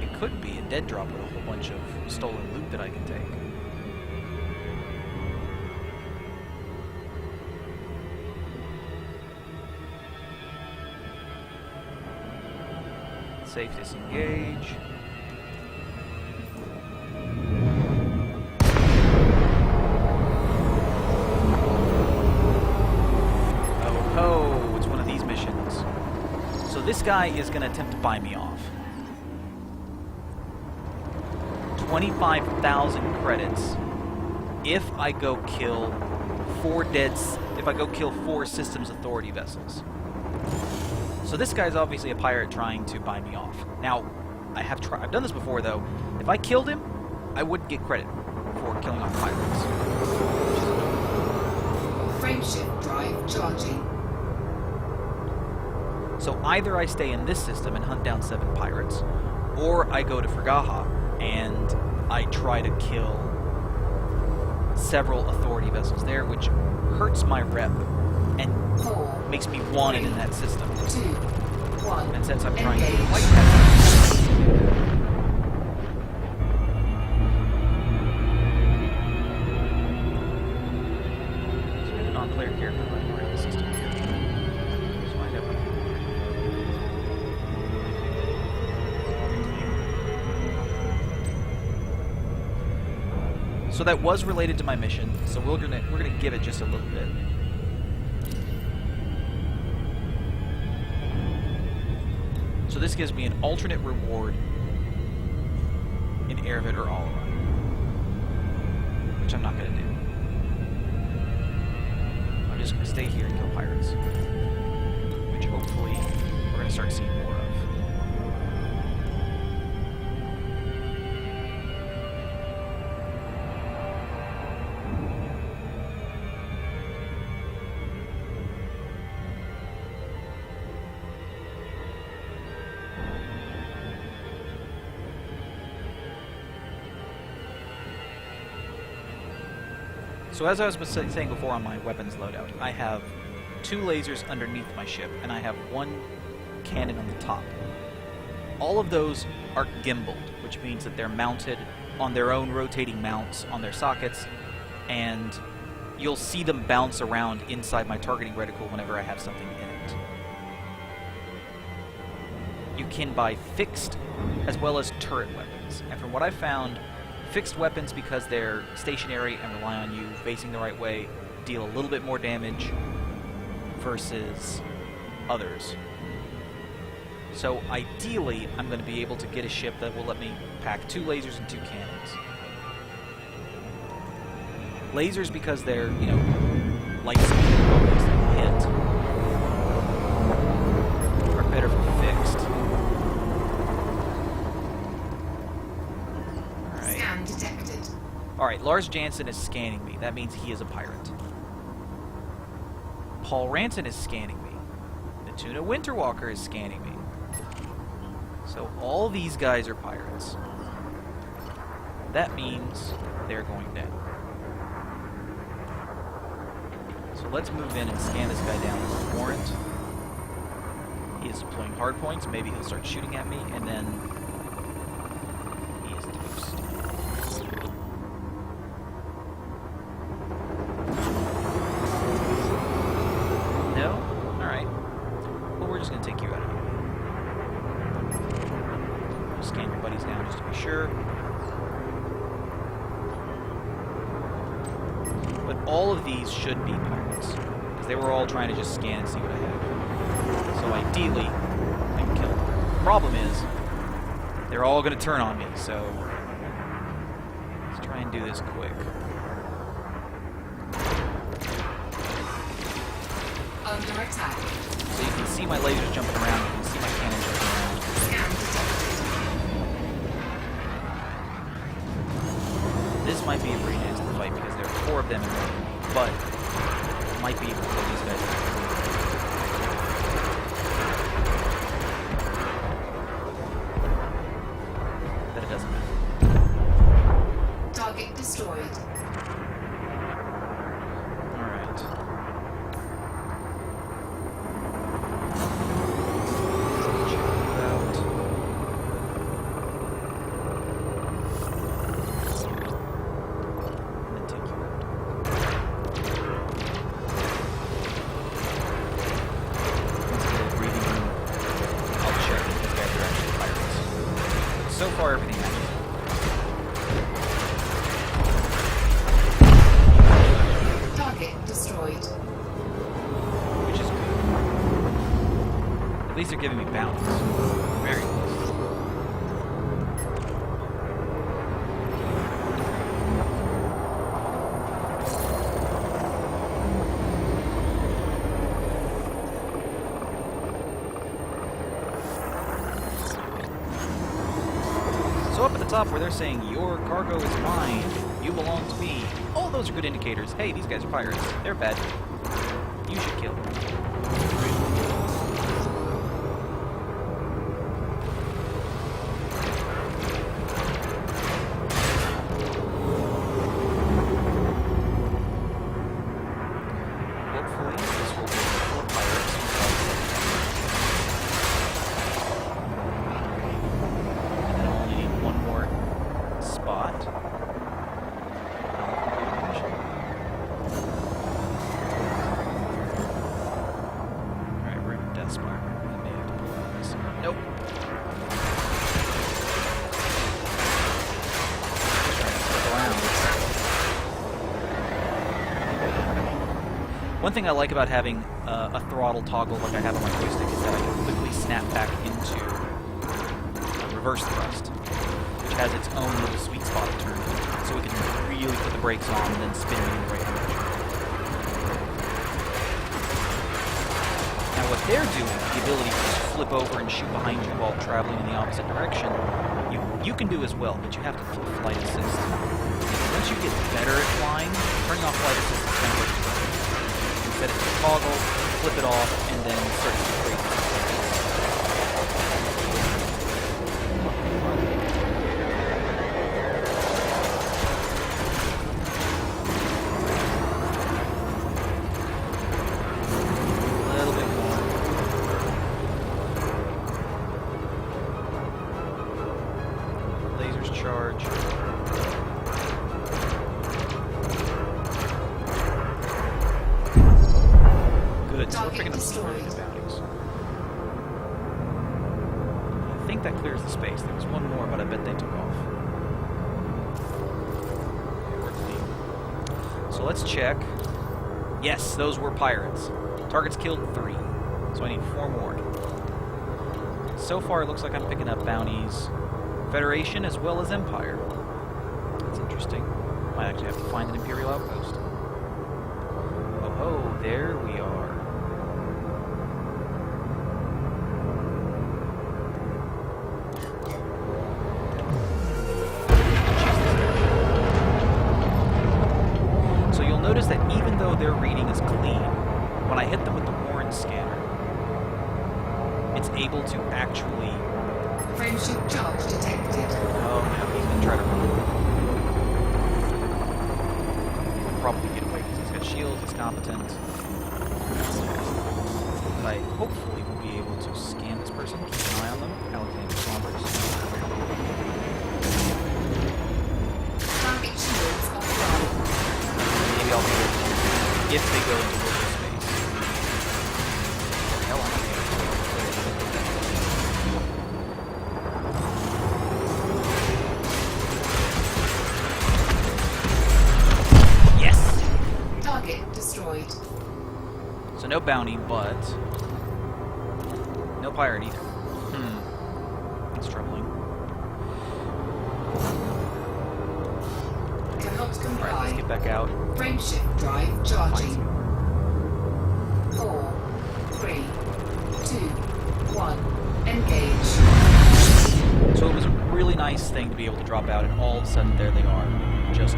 It could be a dead drop with a whole bunch of stolen loot that I can take. Safe disengage. Oh ho, it's one of these missions. So this guy is going to attempt to buy me off. 25,000 credits if I go kill 4 Systems Authority vessels. So this guy's obviously a pirate trying to buy me off. Now, I've done this before, though. If I killed him, I wouldn't get credit for killing off pirates. Frameshift drive charging. So either I stay in this system and hunt down 7 pirates, or I go to Fragaha and I try to kill several Authority vessels there, which hurts my rep and 4, makes me wanted in that system. 2, 1. And since I'm trying to Engage. fight that, so we have a non-player character running around the system here. Let's find out. So that was related to my mission, so we're gonna give it just a little bit. So this gives me an alternate reward in Erevit or Alaran, which I'm not gonna do. I'm just gonna stay here and kill pirates, which hopefully we're gonna start seeing more of. So as I was saying before on my weapons loadout, I have 2 lasers underneath my ship, and I have 1 cannon on the top. All of those are gimbaled, which means that they're mounted on their own rotating mounts on their sockets, and you'll see them bounce around inside my targeting reticle whenever I have something in it. You can buy fixed as well as turret weapons, and from what I found, fixed weapons, because they're stationary and rely on you facing the right way, deal a little bit more damage versus others. So ideally, I'm going to be able to get a ship that will let me pack 2 lasers and 2 cannons. Lasers because they're, you know, light speed focused and hit, are better for fixed. Scan detected. Alright, Lars Jansen is scanning me. That means he is a pirate. Paul Ranson is scanning me. Natuna Winterwalker is scanning me. So all these guys are pirates. That means they're going down. So let's move in and scan this guy down as a warrant. He is deploying hard points. Maybe he'll start shooting at me, and then he is toast. No? Alright. Well, we're just going to take you out. Scan your buddies down just to be sure. But all of these should be pirates, because they were all trying to just scan and see what I have. So ideally, I can kill them. The problem is, they're all going to turn on me, so let's try and do this quick. Under attack. So you can see my lasers jumping around, you can see my cannons jumping around. Scan detected. This might be a pretty nasty fight because there are 4 of them in one, but it might be able to kill these guys. But it doesn't matter. Target destroyed. Alright. Check it out. And then take you out. Once I get a breathing room, I'll check if these guys are actually pirates. So far, everything matches. Target destroyed. Which is good. At least they're giving me balance. Very nice. So up at the top where they're saying, your cargo is mine, you belong to me, all those are good indicators. Hey, these guys are pirates. They're bad. You should kill them. One thing I like about having a throttle toggle like I have on my joystick is that I can quickly snap back into reverse thrust, which has its own little sweet spot of turn, so we can really put the brakes on and then spin it in the right direction. Now what they're doing, the ability to just flip over and shoot behind you while traveling in the opposite direction, you can do as well, but you have to flip flight assist. Once you get better at flying, turning off flight assist is kind of what you're doing. Set it to toggle, flip it off, and then start to create this. A little bit more. Lasers charge. Good, so we're picking up some really good bounties. I think that clears the space. There was one more, but I bet they took off. So let's check. Yes, those were pirates. Targets killed 3, so I need 4 more. So far, it looks like I'm picking up bounties, Federation as well as Empire. That's interesting. Might actually have to find an Imperial outpost. Oh, there we are. So you'll notice that even though their reading is clean, when I hit them with the Warren scanner, it's able to actually... Frameshift charge detected. Oh no, he's gonna try to run. He'll probably get away because he's got shields, he's competent. But I hopefully will be able to scan this person, keep an eye on them. Alexander Saunders. Target shields offline. Maybe I'll be able to, if they go into local space. Hell, I'm not Target destroyed. So no bounty, but no pirate either. That's troubling. Cannot Alright, comply. let's get back out. Frameshift drive charging. 4, 3, 2, 1. Engage. So it was a really nice thing to be able to drop out, and all of a sudden there they are, just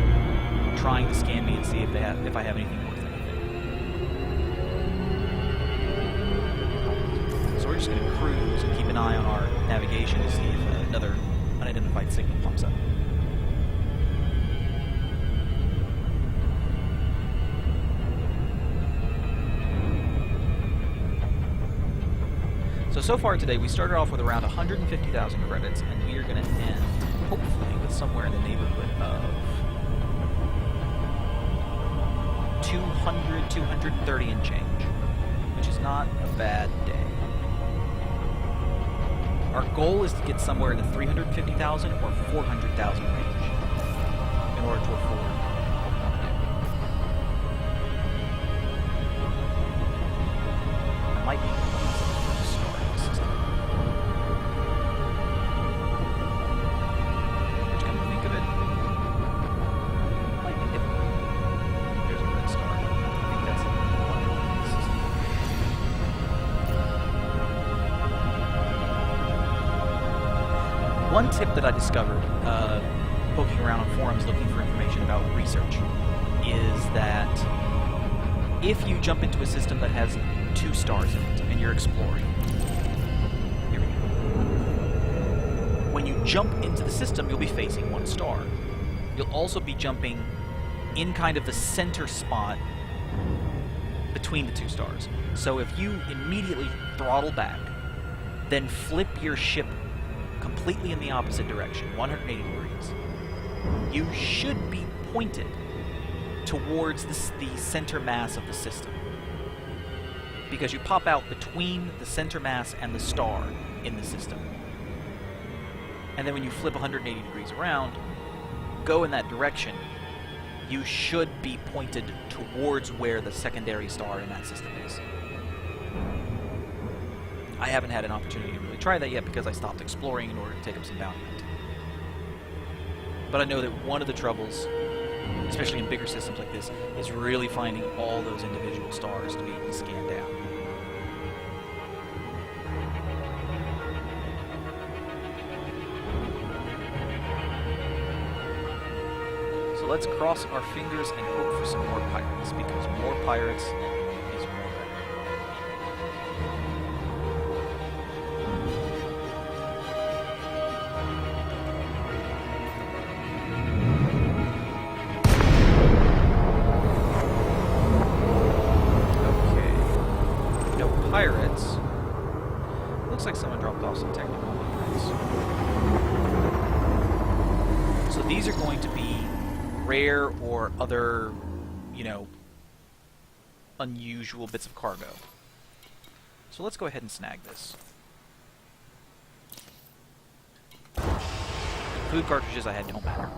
trying to scan me and see if I have anything worth anything. So we're just going to cruise and keep an eye on our navigation to see if another unidentified signal pops up. So far today, we started off with around 150,000 credits, and we are going to end, hopefully, with somewhere in the neighborhood of 200, 230 and change, which is not a bad day. Our goal is to get somewhere in the 350,000 or 400,000 range in order to afford what we want to do. I might be able to start the system. Which, come to think of it, might be difficult. There's a red star. I think that's the system. One tip that I discovered, poking around on forums looking for information about research, is that if you jump into a system that has 2 stars in it and you're exploring, here we go. When you jump into the system, you'll be facing 1 star. You'll also be jumping in kind of the center spot between the 2 stars. So if you immediately throttle back, then flip your ship completely in the opposite direction, 180 degrees, you should be pointed towards the center mass of the system, because you pop out between the center mass and the star in the system. And then when you flip 180 degrees around, go in that direction, you should be pointed towards where the secondary star in that system is. I haven't had an opportunity to really try that yet because I stopped exploring in order to take up some bounty hunting. But I know that one of the troubles, especially in bigger systems like this, is really finding all those individual stars to be able to scan down. So let's cross our fingers and hope for some more pirates, because more pirates is more better. Okay. No pirates. Looks like someone dropped off some technical blueprints. So these are going to be rare or other, you know, unusual bits of cargo. So let's go ahead and snag this. Food cartridges I had don't matter.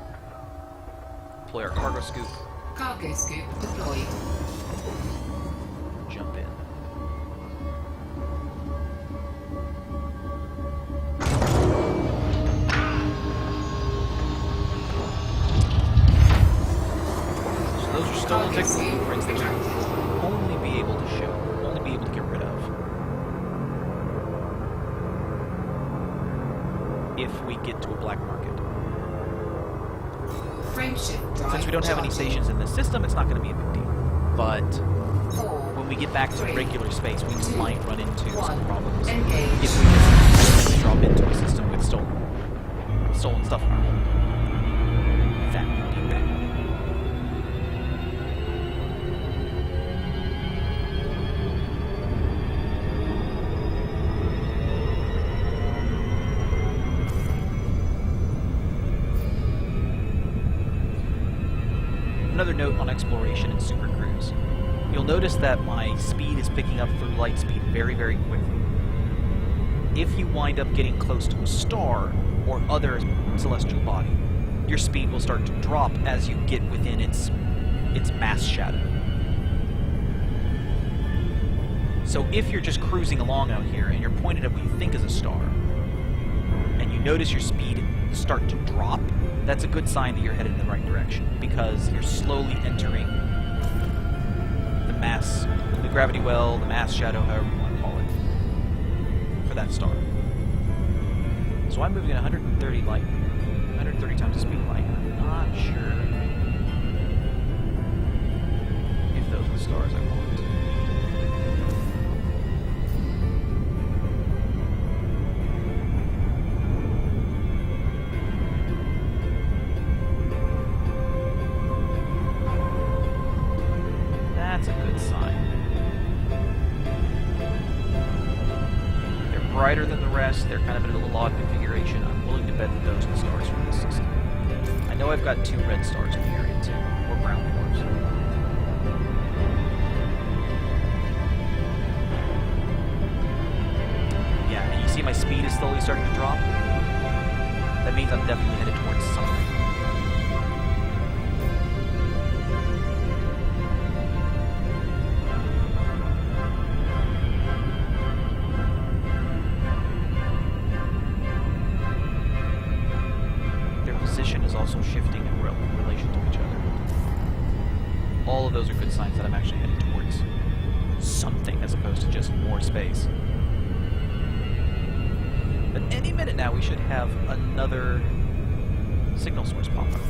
Deploy our cargo scoop. Cargo scoop deployed. Jump in. So those are stolen Cargo technical scoop blueprints that retracted. you only be able to show, only be able to get rid of if we get to a black market. Frameshift drive Since we don't have any charging. stations in this system, it's not going to be a big deal. But 4, when we get back to 3, regular space, we 2, might run into some 1. problems. Engage. If we just accidentally drop into a system with stolen stuff in our hold. That would be bad. Another note on exploration and Super Cruise. You'll notice that my speed is picking up through light speed very, very quickly. If you wind up getting close to a star or other celestial body, your speed will start to drop as you get within its mass shadow. So if you're just cruising along out here and you're pointed at what you think is a star, and you notice your speed start to drop, that's a good sign that you're headed in the right direction, because you're slowly entering the mass, the gravity well, the mass shadow, however you want to call it, for that star. So I'm moving at 130 light, 130 times the speed of light. I'm not sure if those are the stars I want. That's a good sign. They're brighter than the rest. They're kind of in a little odd configuration. I'm willing to bet that those are the stars from this system. I know I've got 2 red stars in the area too, or brown dwarfs. Yeah, and you see my speed is slowly starting to drop? That means I'm definitely headed towards something. Position is also shifting in relation to each other. All of those are good signs that I'm actually heading towards something as opposed to just more space. But any minute now we should have another signal source pop up.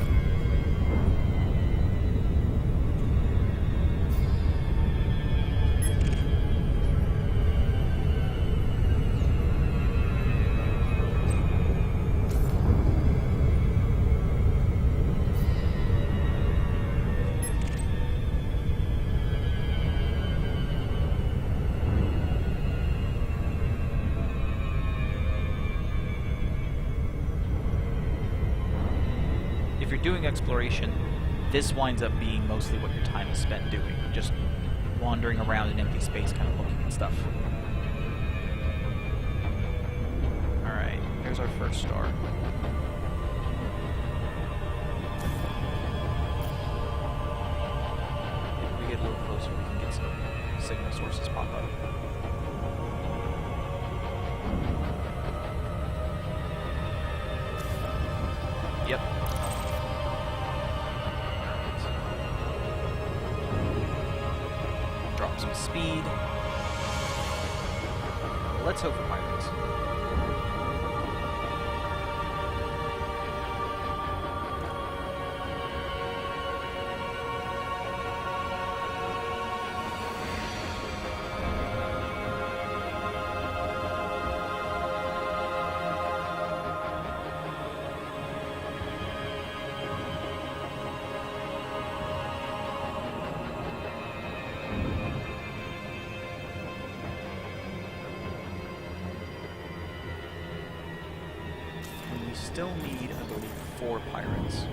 If you're doing exploration, this winds up being mostly what your time is spent doing, just wandering around in empty space, kind of looking at stuff. Alright, here's our first star. some speed. Let's hope for pirates. We still need, I believe, 4 pirates.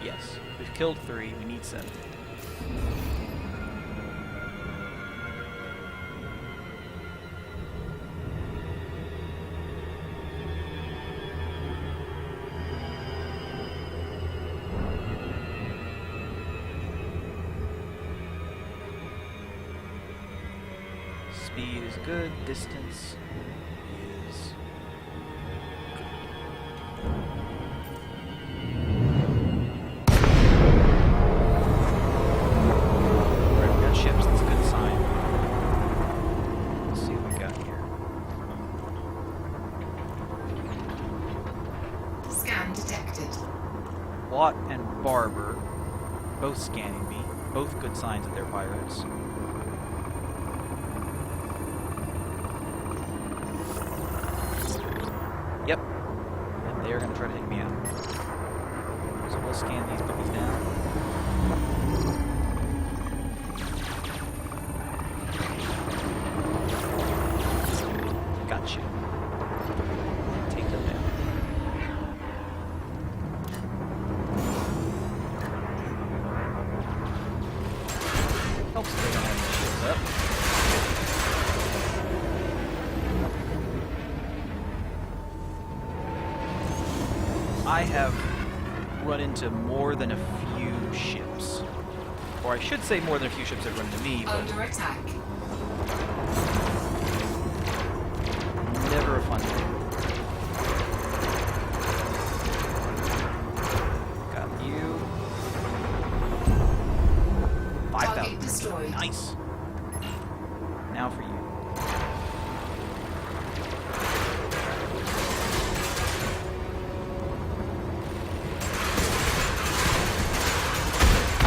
Yes, we've killed 3, we need 7. Speed is good, distance is... Alright, we got ships, that's a good sign. Let's see what we got here. Scan detected. Watt and Barber, both scanning me. Both good signs that they're pirates. Yep. And they're going to try to take me out. So we'll scan these puppies down. Gotcha. Take them down. Helps if they don't have any shields up. I have run into more than a few ships. Or I should say more than a few ships have run into me, but Under attack. never a fun thing. Got you. 5,000. Target destroyed. Nice. Now for you.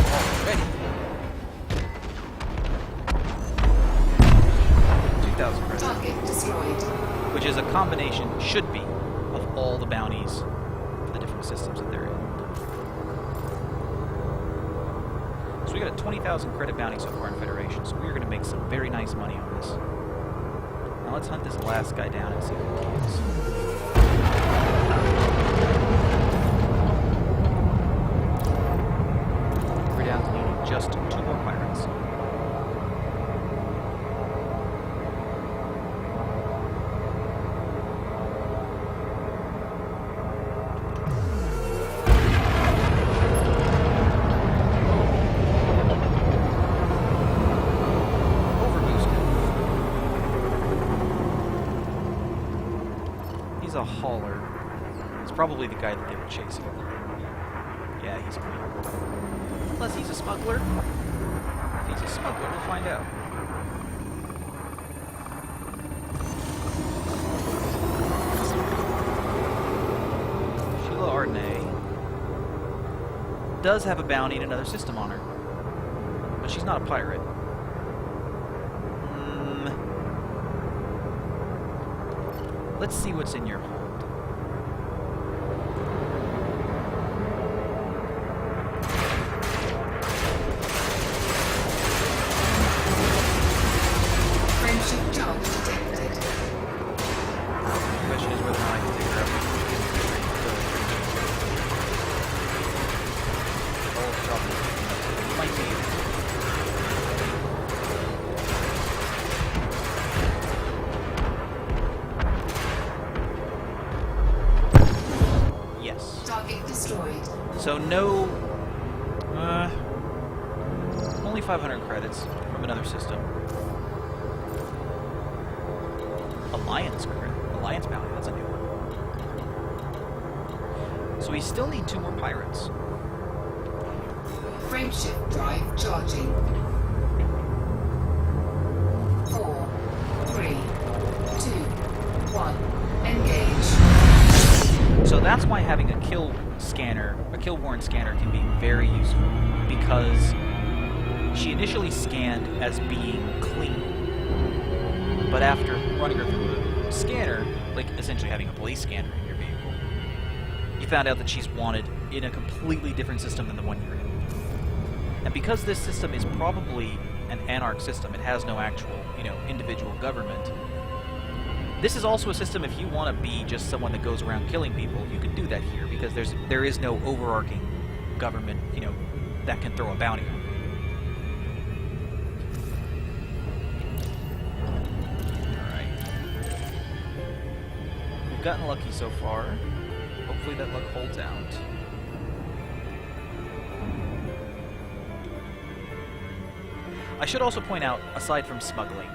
Already. 2,000 credits. Target destroyed. Which is a combination, should be, of all the bounties for the different systems that they're in. So we got a 20,000 credit bounty so far in Federation, so we're going to make some very nice money on this. Now let's hunt this last guy down and see who he is. We're down to needing just 2 more pirates. He's a hauler. It's probably the guy that they were chasing. Yeah, he's green. Unless he's a smuggler. If he's a smuggler, we'll find out. Sheila Ardenay does have a bounty and another system on her. But she's not a pirate. Let's see what's in your hold. Friendship charge detected. The question is whether or not I can take her out. Oh, trouble. Might be. Target destroyed. So no, only 500 credits from another system. Alliance credit, Alliance bounty, that's a new one. So we still need 2 more pirates. Frameshift drive charging. 1. Engage. So that's why having a kill warrant scanner can be very useful, because she initially scanned as being clean, but after running her through a scanner, like essentially having a police scanner in your vehicle, you found out that she's wanted in a completely different system than the one you're in. And because this system is probably an anarch system, it has no actual, individual government. This is also a system, if you want to be just someone that goes around killing people, you can do that here, because there is no overarching government, that can throw a bounty on you. Alright. We've gotten lucky so far. Hopefully that luck holds out. I should also point out, aside from smuggling,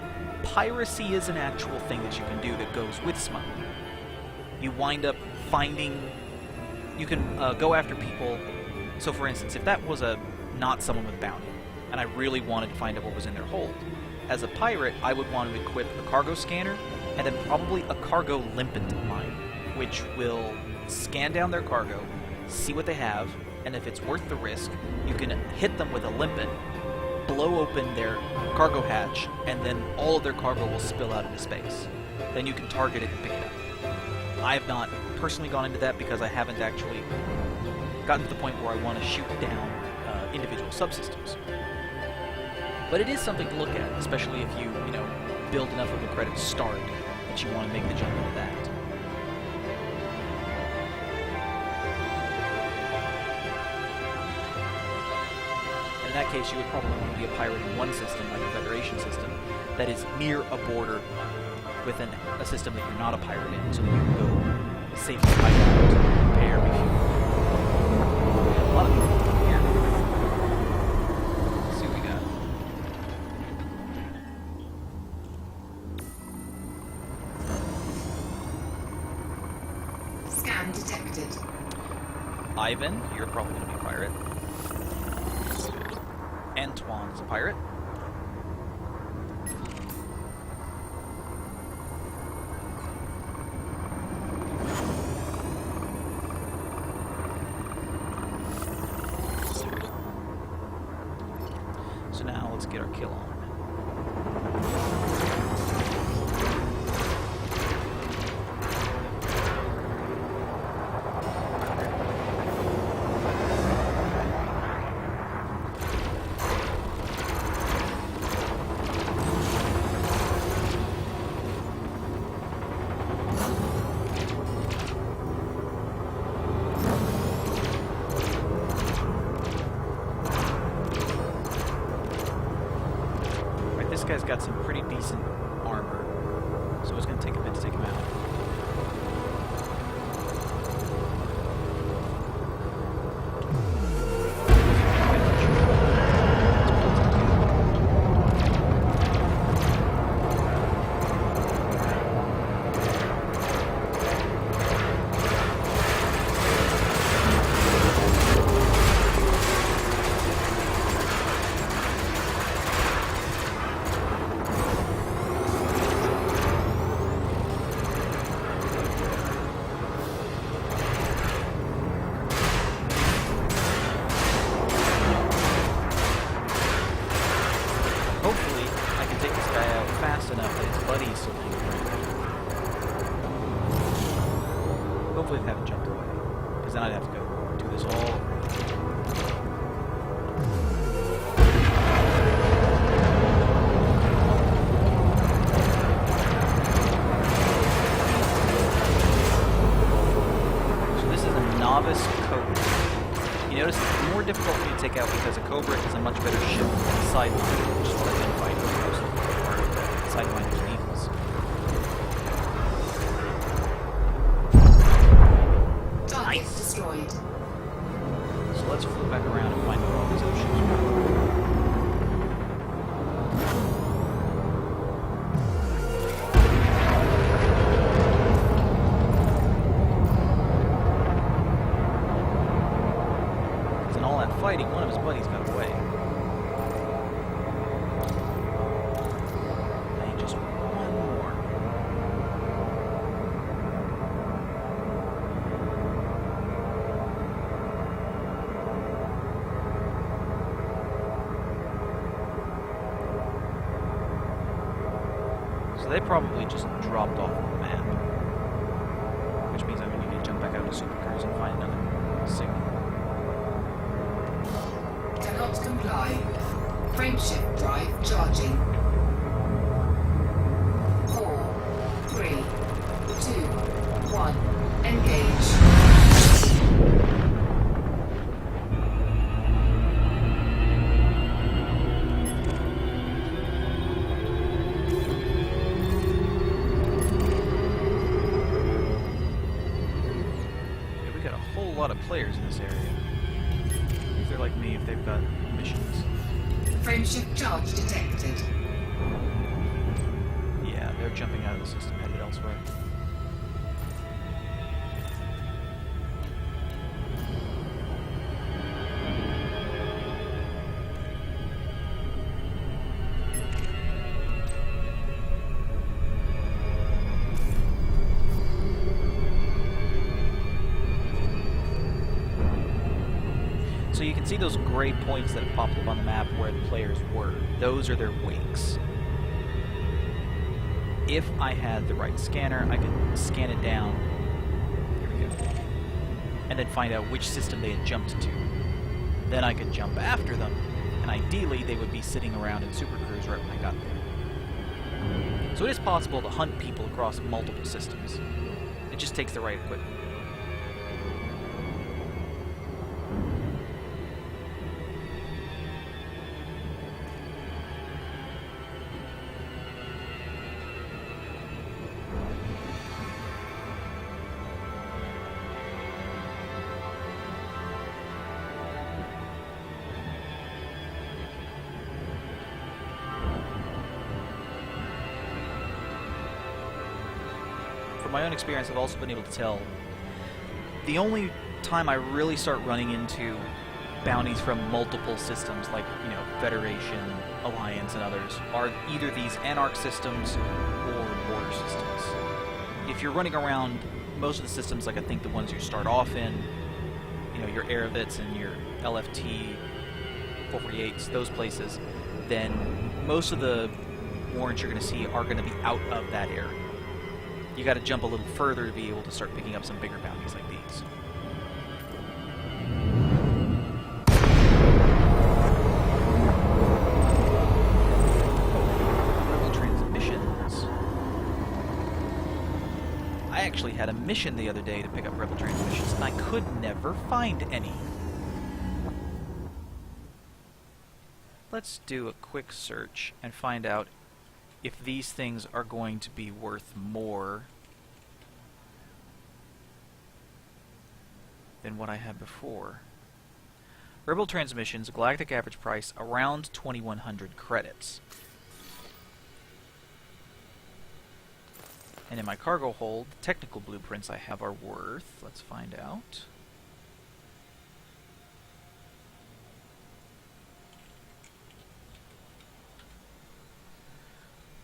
piracy is an actual thing that you can do that goes with smuggling. You wind up finding... You can go after people... So for instance, if that was not someone with bounty, and I really wanted to find out what was in their hold, as a pirate, I would want to equip a cargo scanner, and then probably a cargo limpet mine, which will scan down their cargo, see what they have, and if it's worth the risk, you can hit them with a limpet, blow open their cargo hatch, and then all of their cargo will spill out into space. Then you can target it and pick it up. I have not personally gone into that because I haven't actually gotten to the point where I want to shoot down individual subsystems. But it is something to look at, especially if you, build enough of a credit start that you want to make the jump into that. In that case, you would probably want to be a pirate in one system, like a Federation system, that is near a border with a system that you're not a pirate in, so that you can go safely fight out, repair, refuel. A lot of people here. Let's see what we got. Scan detected. Ivan, you're probably going to be a pirate. Antoine's a pirate. So now let's get our kill on. This guy's got some pretty decent armor, so it's going to take a bit to take him out. Hopefully, I can take this guy out fast enough that his buddies still can get Hopefully they haven't jumped away, because then I'd have to go do this all over. So this is a novice Cobra. You notice it's more difficult for me to take out because a Cobra is a much better ship than a Sidewinder, which is what I've been fighting most of the part. Sidewinders and Eagles. Target destroyed. So let's flip back around and find where all these other ships are. In all that fighting, one of his buddies got away. I need just one more. So they probably just dropped off the map. Which means I'm going to need to jump back out to Supercruise and find another signal. Cannot comply. Frameshift drive charging. 4, 3, 2, 1. Engage. Lot of players in this area. If they're like me, if they've got missions. Frameshift charge detected. Yeah, they're jumping out of the system, headed elsewhere. So you can see those gray points that have popped up on the map where the players were. Those are their wakes. If I had the right scanner, I could scan it down. Here we go. And then find out which system they had jumped to. Then I could jump after them, and ideally they would be sitting around in Supercruise right when I got there. So it is possible to hunt people across multiple systems. It just takes the right equipment. From my own experience, I've also been able to tell the only time I really start running into bounties from multiple systems, like, you know, Federation, Alliance, and others, are either these Anarch systems or border systems. If you're running around most of the systems, like I think the ones you start off in, you know, your Aerovits and your LFT 448s, those places, then most of the warrants you're going to see are going to be out of that area. You got to jump a little further to be able to start picking up some bigger bounties like these. Rebel transmissions. I actually had a mission the other day to pick up Rebel transmissions, and I could never find any. Let's do a quick search and find out if these things are going to be worth more than what I had before. Rebel transmissions, galactic average price around 2,100 credits. And in my cargo hold, the technical blueprints I have are worth, let's find out.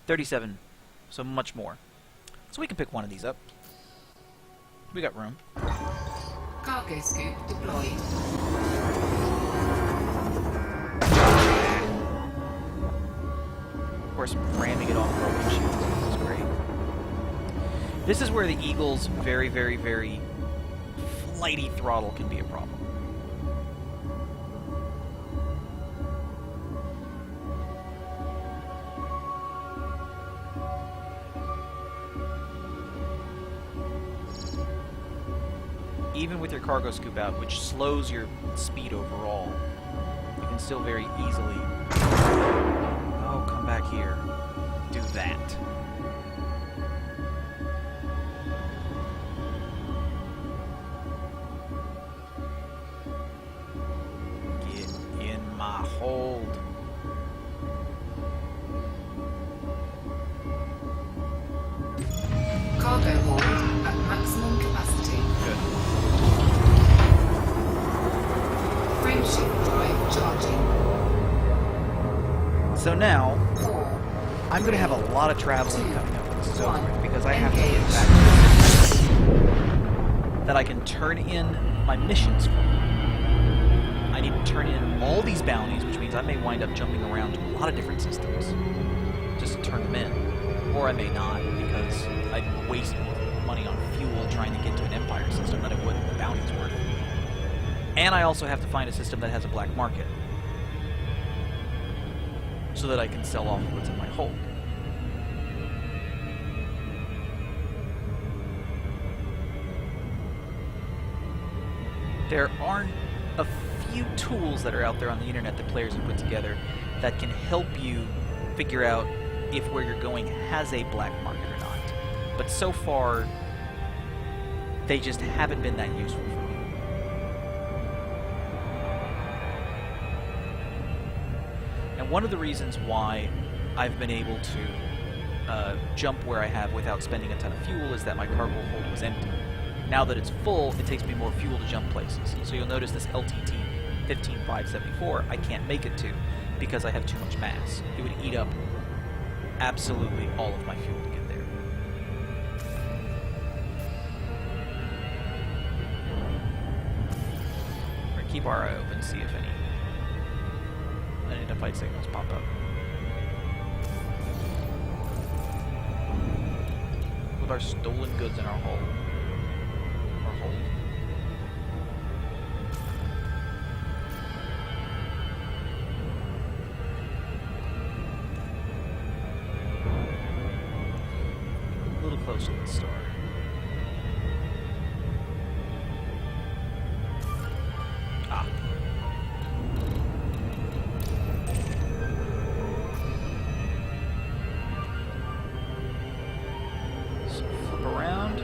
$37, so much more. So we can pick one of these up. We got room. Cargo scoop deployed. Of course, ramming it off our windshield is great. This is where the Eagle's very, very, very flighty throttle can be a problem. Even with your cargo scoop out, which slows your speed overall, you can still very easily... Oh, come back here. Do that. Get in my hold. Cargo hold at maximum capacity. Good. Frameshift drive charging. So now, 4, I'm going to have a lot of traveling coming up when this is over, One. because I have to Engage. get back to that I can turn in my missions for. I need to turn in all these bounties, which means I may wind up jumping around to a lot of different systems just to turn them in. Or I may not, because I'd waste more money on fuel trying to get to an Empire system than I would the bounty's worth. And I also have to find a system that has a black market, so that I can sell off what's in my hold. There are a few tools that are out there on the internet that players have put together that can help you figure out if where you're going has a black market or not. But so far, they just haven't been that useful for me. And one of the reasons why I've been able to jump where I have without spending a ton of fuel is that my cargo hold was empty. Now that it's full, it takes me more fuel to jump places. So you'll notice this LTT 15574 I can't make it to because I have too much mass. It would eat up absolutely all of my fuel to get there. We're going to keep our eye open, see if any identified signals pop up. With our stolen goods in our hull. Our hold. A little closer to the star. Ah. So flip around.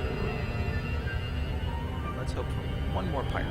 Let's hope for one more pirate.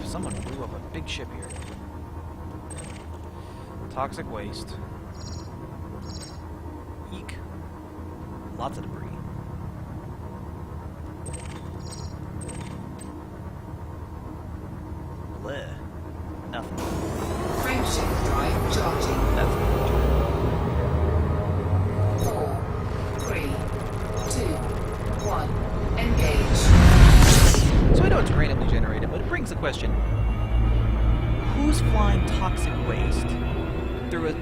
Someone blew up a big ship here. Toxic waste. Eek. Lots of debris. Bleh. Nothing. Frameshift drive charging. That's 4, 3, 2, 1. Engage. So I know it's randomly generated, but it brings the question, who's flying toxic waste through a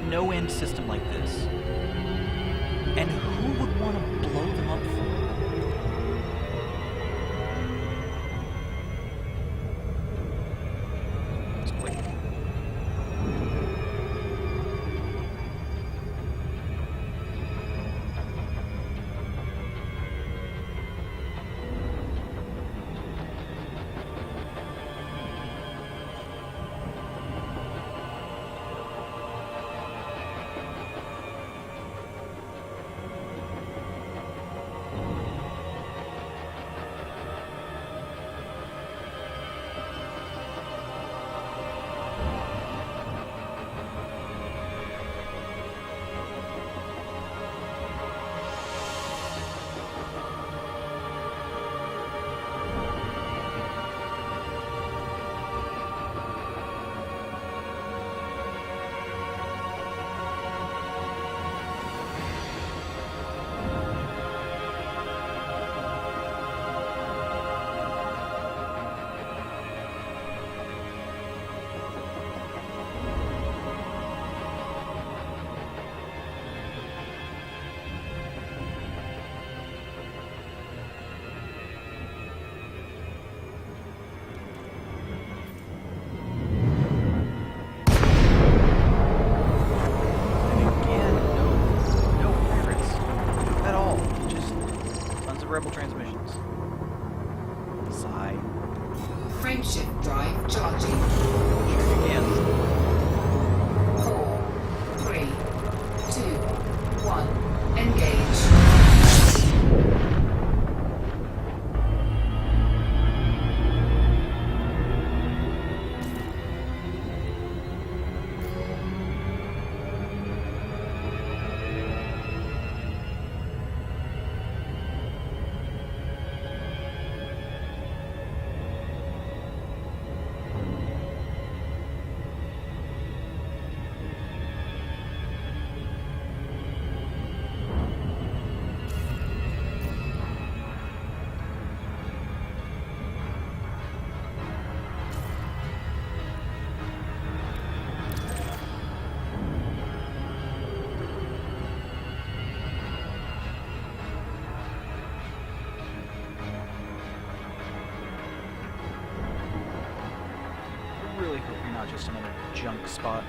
no-end system like this? And who would want to blow them up for it? It's quick. drive charging. Check again. 4, 3, 2, 1. Engage. Really hope you're not just another junk spot.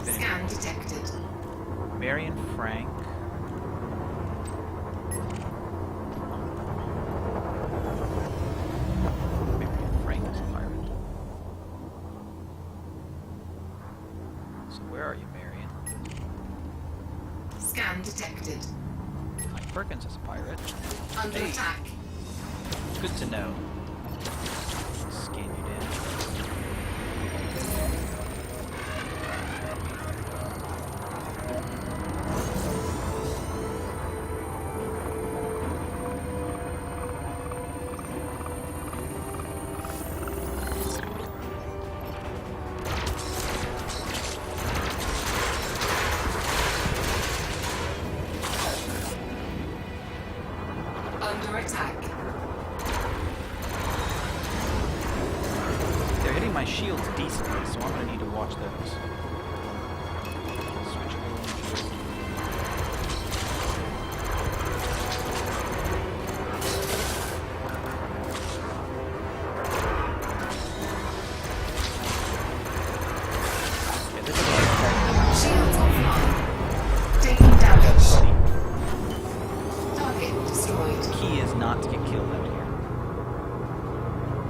Scan detected. Marion Frank. Marion Frank is a pirate. So where are you, Marion? Scan detected. Mike Perkins is a pirate. Under Hey. attack. Good to know. Scan you down. Under attack. They're hitting my shields decently, so I'm gonna need to watch those. Switch a little. Yeah, this is like Shields offline. Taking damage. Target destroyed. the key is not to get killed out here.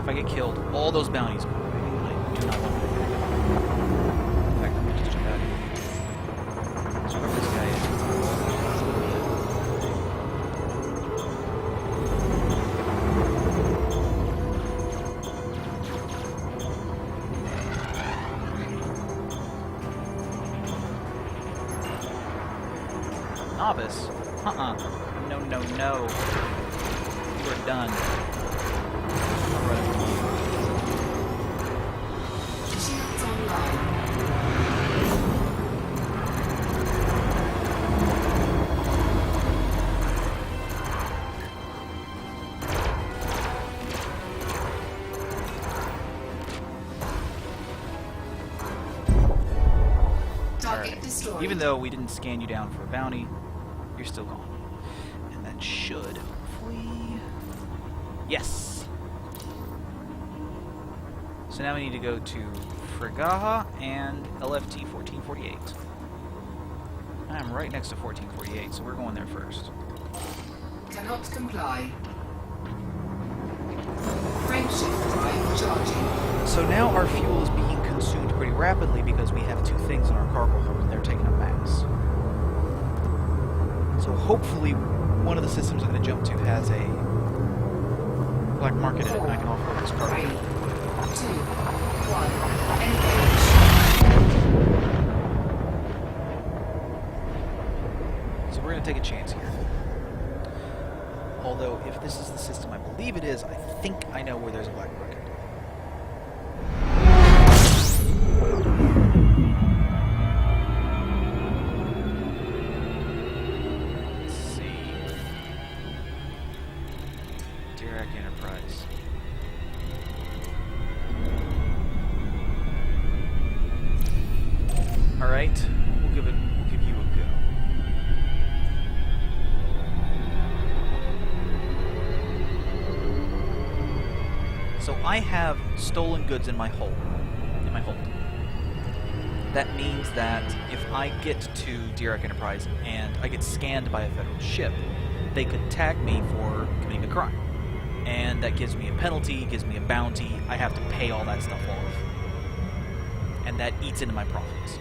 If I get killed, all those bounties go away. I do not want to. In fact, I'm gonna just jump out of here. So whoever this guy is. Novice? No, no, no. You are done. I'll run it from you. Shields online. Target destroyed. Even though we didn't scan you down for a bounty, you're still gone. And that should hopefully... Yes! So now we need to go to Fragaha and LFT 1448. I'm right next to 1448, so we're going there first. Cannot comply. Frameshift drive charging. So now our fuel is being consumed pretty rapidly because we have two things in our cargo hold and they're taking up mass. So hopefully one of the systems I'm going to jump to has a black market in it and I can offload this 3, cargo. 2, 1, engage. So we're going to take a chance here. Although, if this is the system I believe it is, I think I know where there's a black market. Let's see. Dirac Enterprise. Alright, we'll give you a go. So I have stolen goods in my hold. That means that if I get to Dirac Enterprise and I get scanned by a federal ship, they could tag me for committing a crime. And that gives me a penalty, gives me a bounty, I have to pay all that stuff off. And that eats into my profits.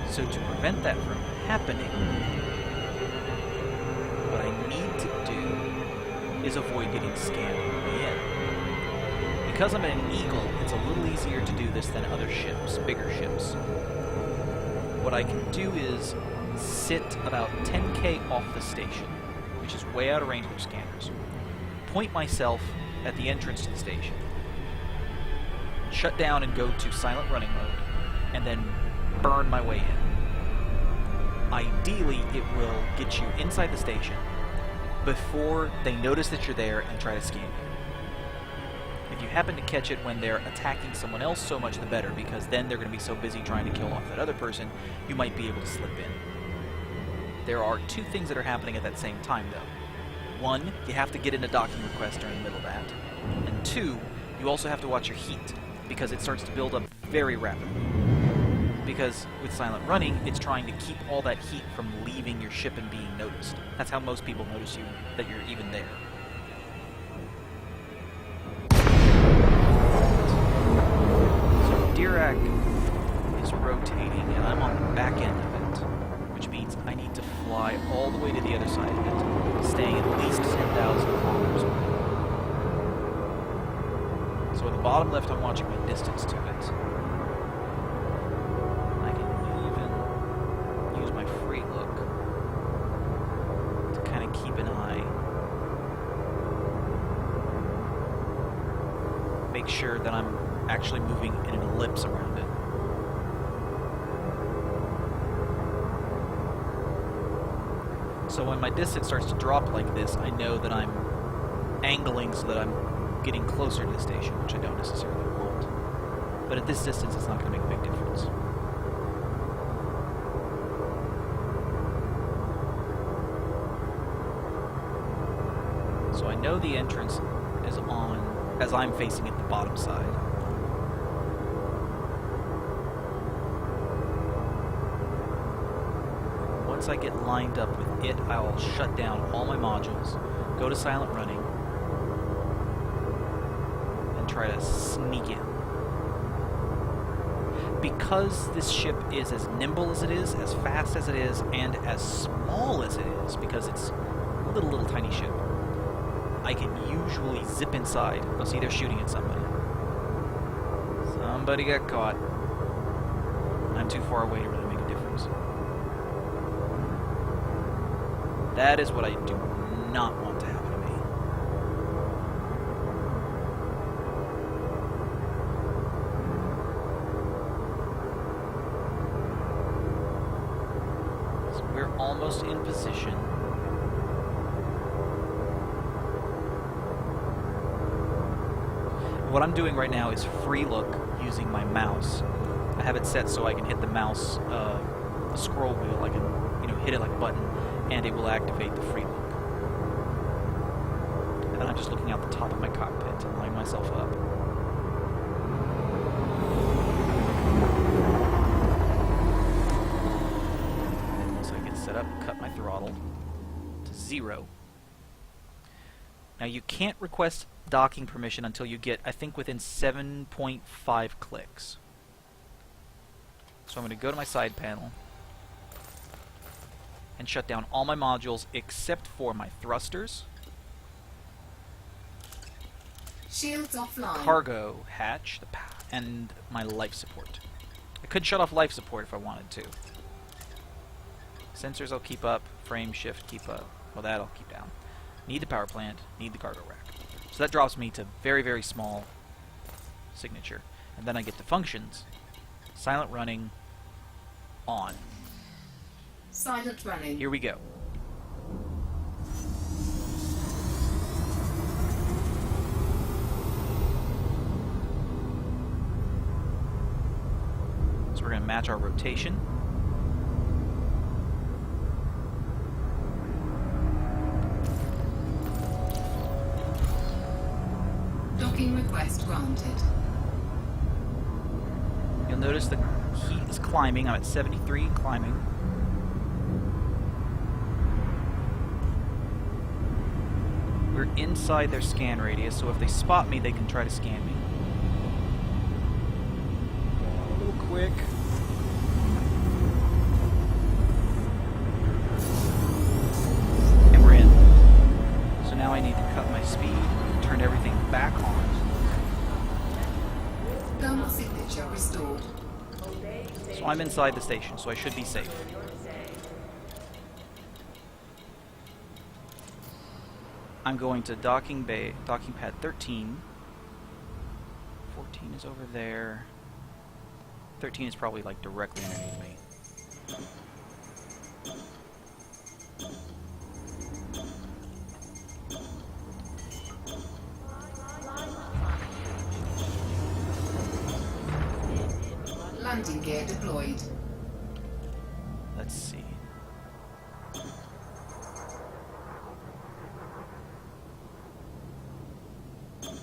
So to prevent that from happening, what I need to do is avoid getting scanned on the way in. Because I'm an Eagle, it's a little easier to do this than other ships, bigger ships. What I can do is sit about 10k off the station, which is way out of range of scanners, point myself at the entrance to the station, shut down and go to silent running mode, and then burn my way in. Ideally, it will get you inside the station before they notice that you're there and try to scan you. If you happen to catch it when they're attacking someone else, so much the better, because then they're going to be so busy trying to kill off that other person, you might be able to slip in. There are two things that are happening at that same time, though. One, you have to get in a docking request during the middle of that. And two, you also have to watch your heat, because it starts to build up very rapidly. Because with silent running, it's trying to keep all that heat from leaving your ship and being noticed. That's how most people notice you, that you're even there. So Dirac is rotating, and I'm on the back end of it, which means I need to fly all the way to the other side of it, staying at least 10,000 kilometers away. So at the bottom left, I'm watching my distance to it. I can even use my free look to kind of keep an eye. Make sure that I'm actually moving in an ellipse around it. So when my distance starts to drop like this, I know that I'm angling so that I'm getting closer to the station, which I don't necessarily want. But at this distance, it's not going to make a big difference. So I know the entrance is on as I'm facing it the bottom side. Once I get lined up with it, I'll shut down all my modules, go to silent running, and try to sneak in. Because this ship is as nimble as it is, as fast as it is, and as small as it is, because it's a little tiny ship, I can usually zip inside. Oh, see, they're shooting at somebody. Somebody got caught. I'm too far away to really make a difference. That is what I do not want to happen to me. So we're almost in position. What I'm doing right now is free look using my mouse. I have it set so I can hit the mouse, the scroll wheel. I can, hit it like a button, and it will activate the free look. And I'm just looking out the top of my cockpit and line myself up. And once I get set up, cut my throttle to 0. Now you can't request docking permission until you get, I think, within 7.5 clicks. So I'm going to go to my side panel. and shut down all my modules except for my thrusters, Shields offline. cargo hatch, and my life support. I could shut off life support if I wanted to. Sensors I'll keep up, frame shift keep up. Well, that I'll keep down. Need the power plant, need the cargo rack. So that drops me to very, very small signature. And then I get to functions, silent running, on. Silent running. Here we go. So we're going to match our rotation. Docking request granted. You'll notice the heat is climbing. I'm at 73 climbing. We're inside their scan radius, so if they spot me, they can try to scan me. A little quick. And we're in. So now I need to cut my speed, turn everything back on. Thermal signature restored. So I'm inside the station, so I should be safe. I'm going to docking pad 13. 14 is over there. 13 is probably like directly underneath me. Landing gear deployed. Let's see.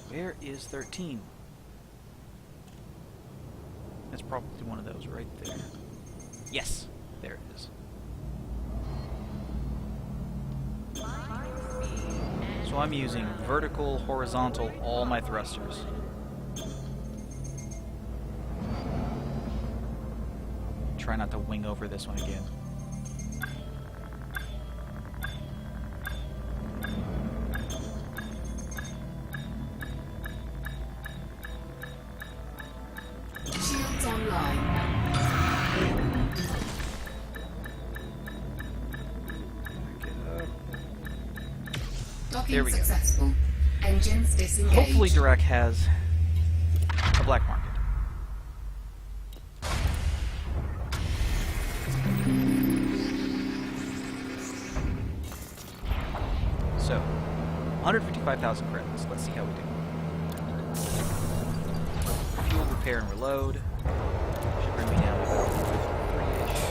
Where is 13? That's probably one of those right there. Yes, there it is. So I'm using vertical, horizontal, all my thrusters. Try not to wing over this one again. Shields online. Back it up. Docking There we go. successful. Engines disengaged. Hopefully Dirac has a black market. So, 155,000 credits. Let's see how we do. Fuel, repair, and reload. Should bring me down to about 3-ish.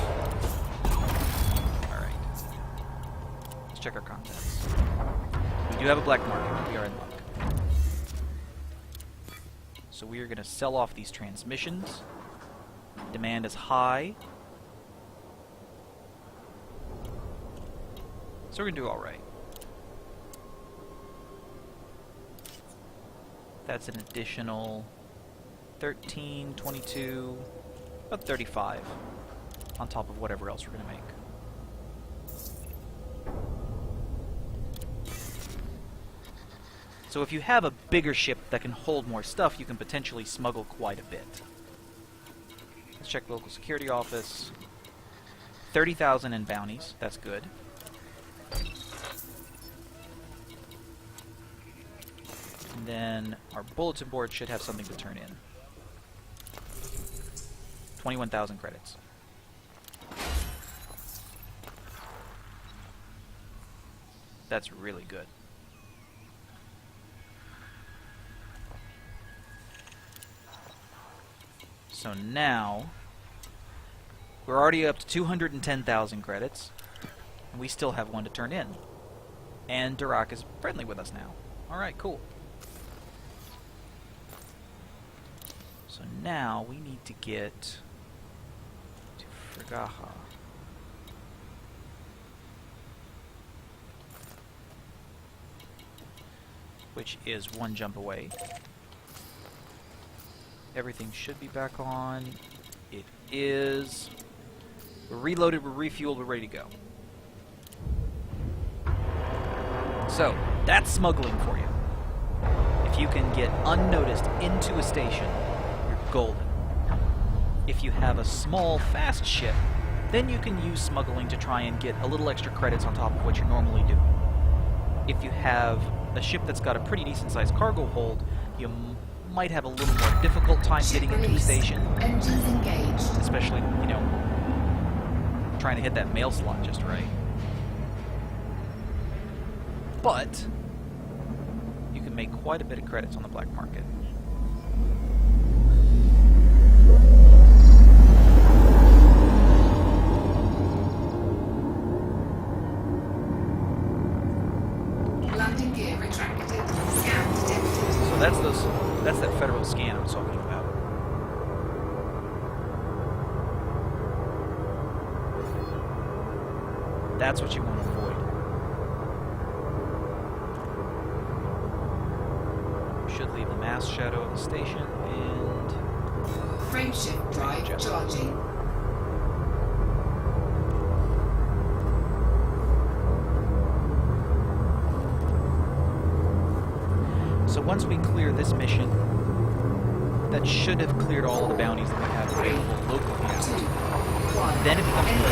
Alright. Let's check our contacts. We do have a black market. We are in luck. So we are going to sell off these transmissions. Demand is high. So we're going to do alright. That's an additional 13, 22, about 35 on top of whatever else we're going to make. So if you have a bigger ship that can hold more stuff, you can potentially smuggle quite a bit. Let's check local security office. 30,000 in bounties. That's good. And then our bulletin board should have something to turn in. 21,000 credits. That's really good. So now, we're already up to 210,000 credits, and we still have one to turn in. And Dirac is friendly with us now. Alright, cool. So now we need to get to Fragaha. Which is one jump away. Everything should be back on. It is. We're reloaded, we're refueled, we're ready to go. So, that's smuggling for you. If you can get unnoticed into a station, you're golden. If you have a small, fast ship, then you can use smuggling to try and get a little extra credits on top of what you're normally doing. If you have a ship that's got a pretty decent-sized cargo hold, you might have a little more difficult time Ship getting into a release. station, Engines engaged. especially, you know, trying to hit that mail slot just right. But you can make quite a bit of credits on the black market. Landing gear retracted. Scan detected. So that's that federal scan I was talking about. That's what you want to avoid. You should leave the mass shadow of the station and Frameshift drive charging. so once we clear this mission, that should have cleared all of the bounties that we have available locally now. 2, 1. Then it becomes Engage.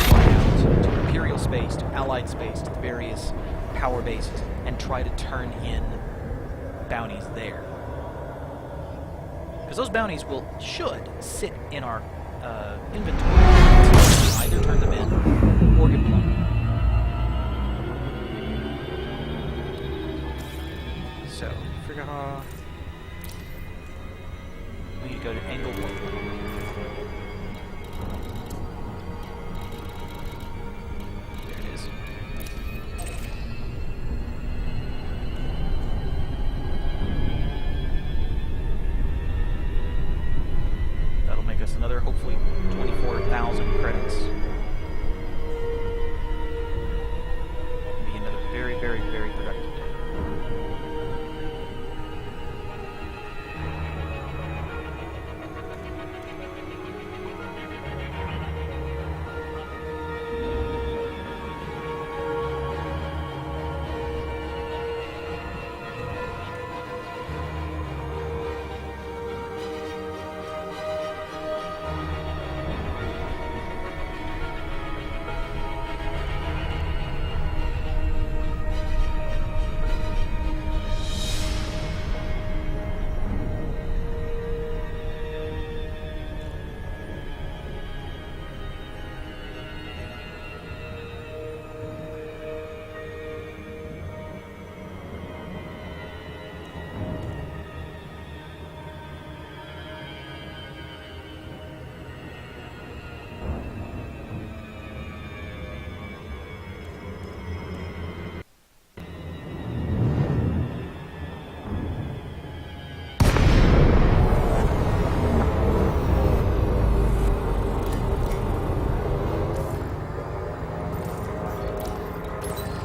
fly out to Imperial space, to Allied space, to the various power bases, and try to turn in bounties there. Because those bounties should sit in our inventory until we either turn them in or get blown. So, Frigga, we need to go to Angle 1. There it is. That'll make us another, hopefully, 24,000 credits. Be another very, very, very productive day.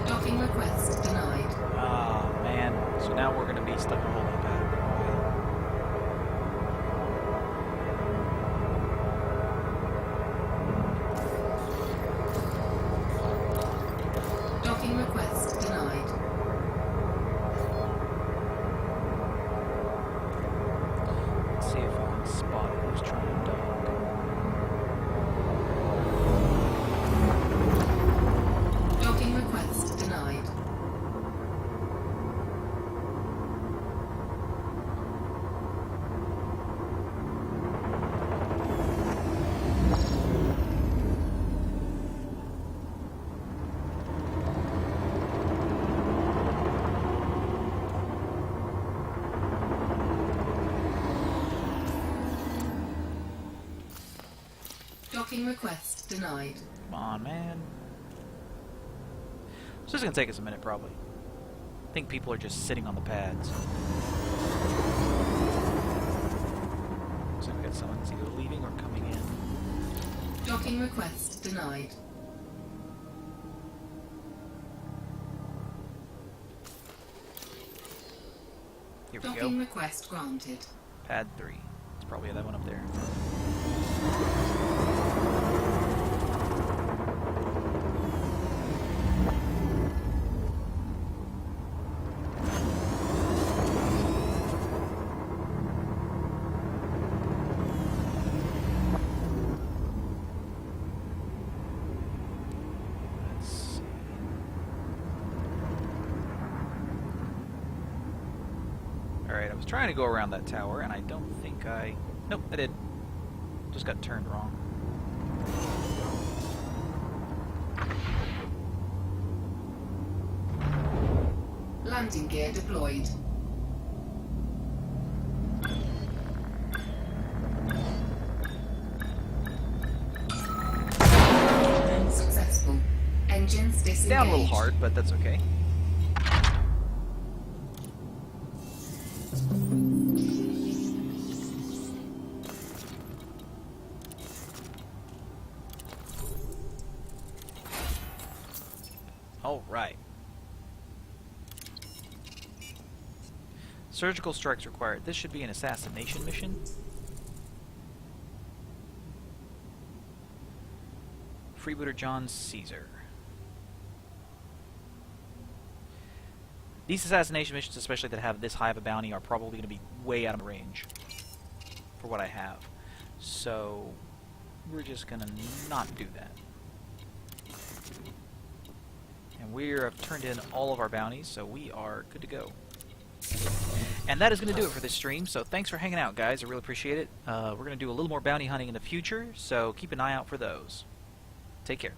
Docking request denied. Ah, man. So now we're going to be stuck in a holding pattern. Docking request denied. Let's see if we can spot who's trying to dock. Docking request denied. Docking request denied. Come on, man. So this is going to take us a minute, probably. I think people are just sitting on the pads. So we got someone either leaving or coming in. Docking request denied. Here we Docking go. request granted. Pad 3. It's probably that one up there. Alright, I was trying to go around that tower, and I don't think I... Nope, I did. Just got turned wrong. Landing gear deployed. Successful. Engines disengaged. Down a little hard, but that's okay. Alright. Surgical strikes required. This should be an assassination mission. Freebooter John Caesar. These assassination missions, especially that have this high of a bounty, are probably going to be way out of range for what I have. So, we're just going to not do that. And we have turned in all of our bounties, so we are good to go. And that is going to do it for this stream, so thanks for hanging out, guys. I really appreciate it. We're going to do a little more bounty hunting in the future, so keep an eye out for those. Take care.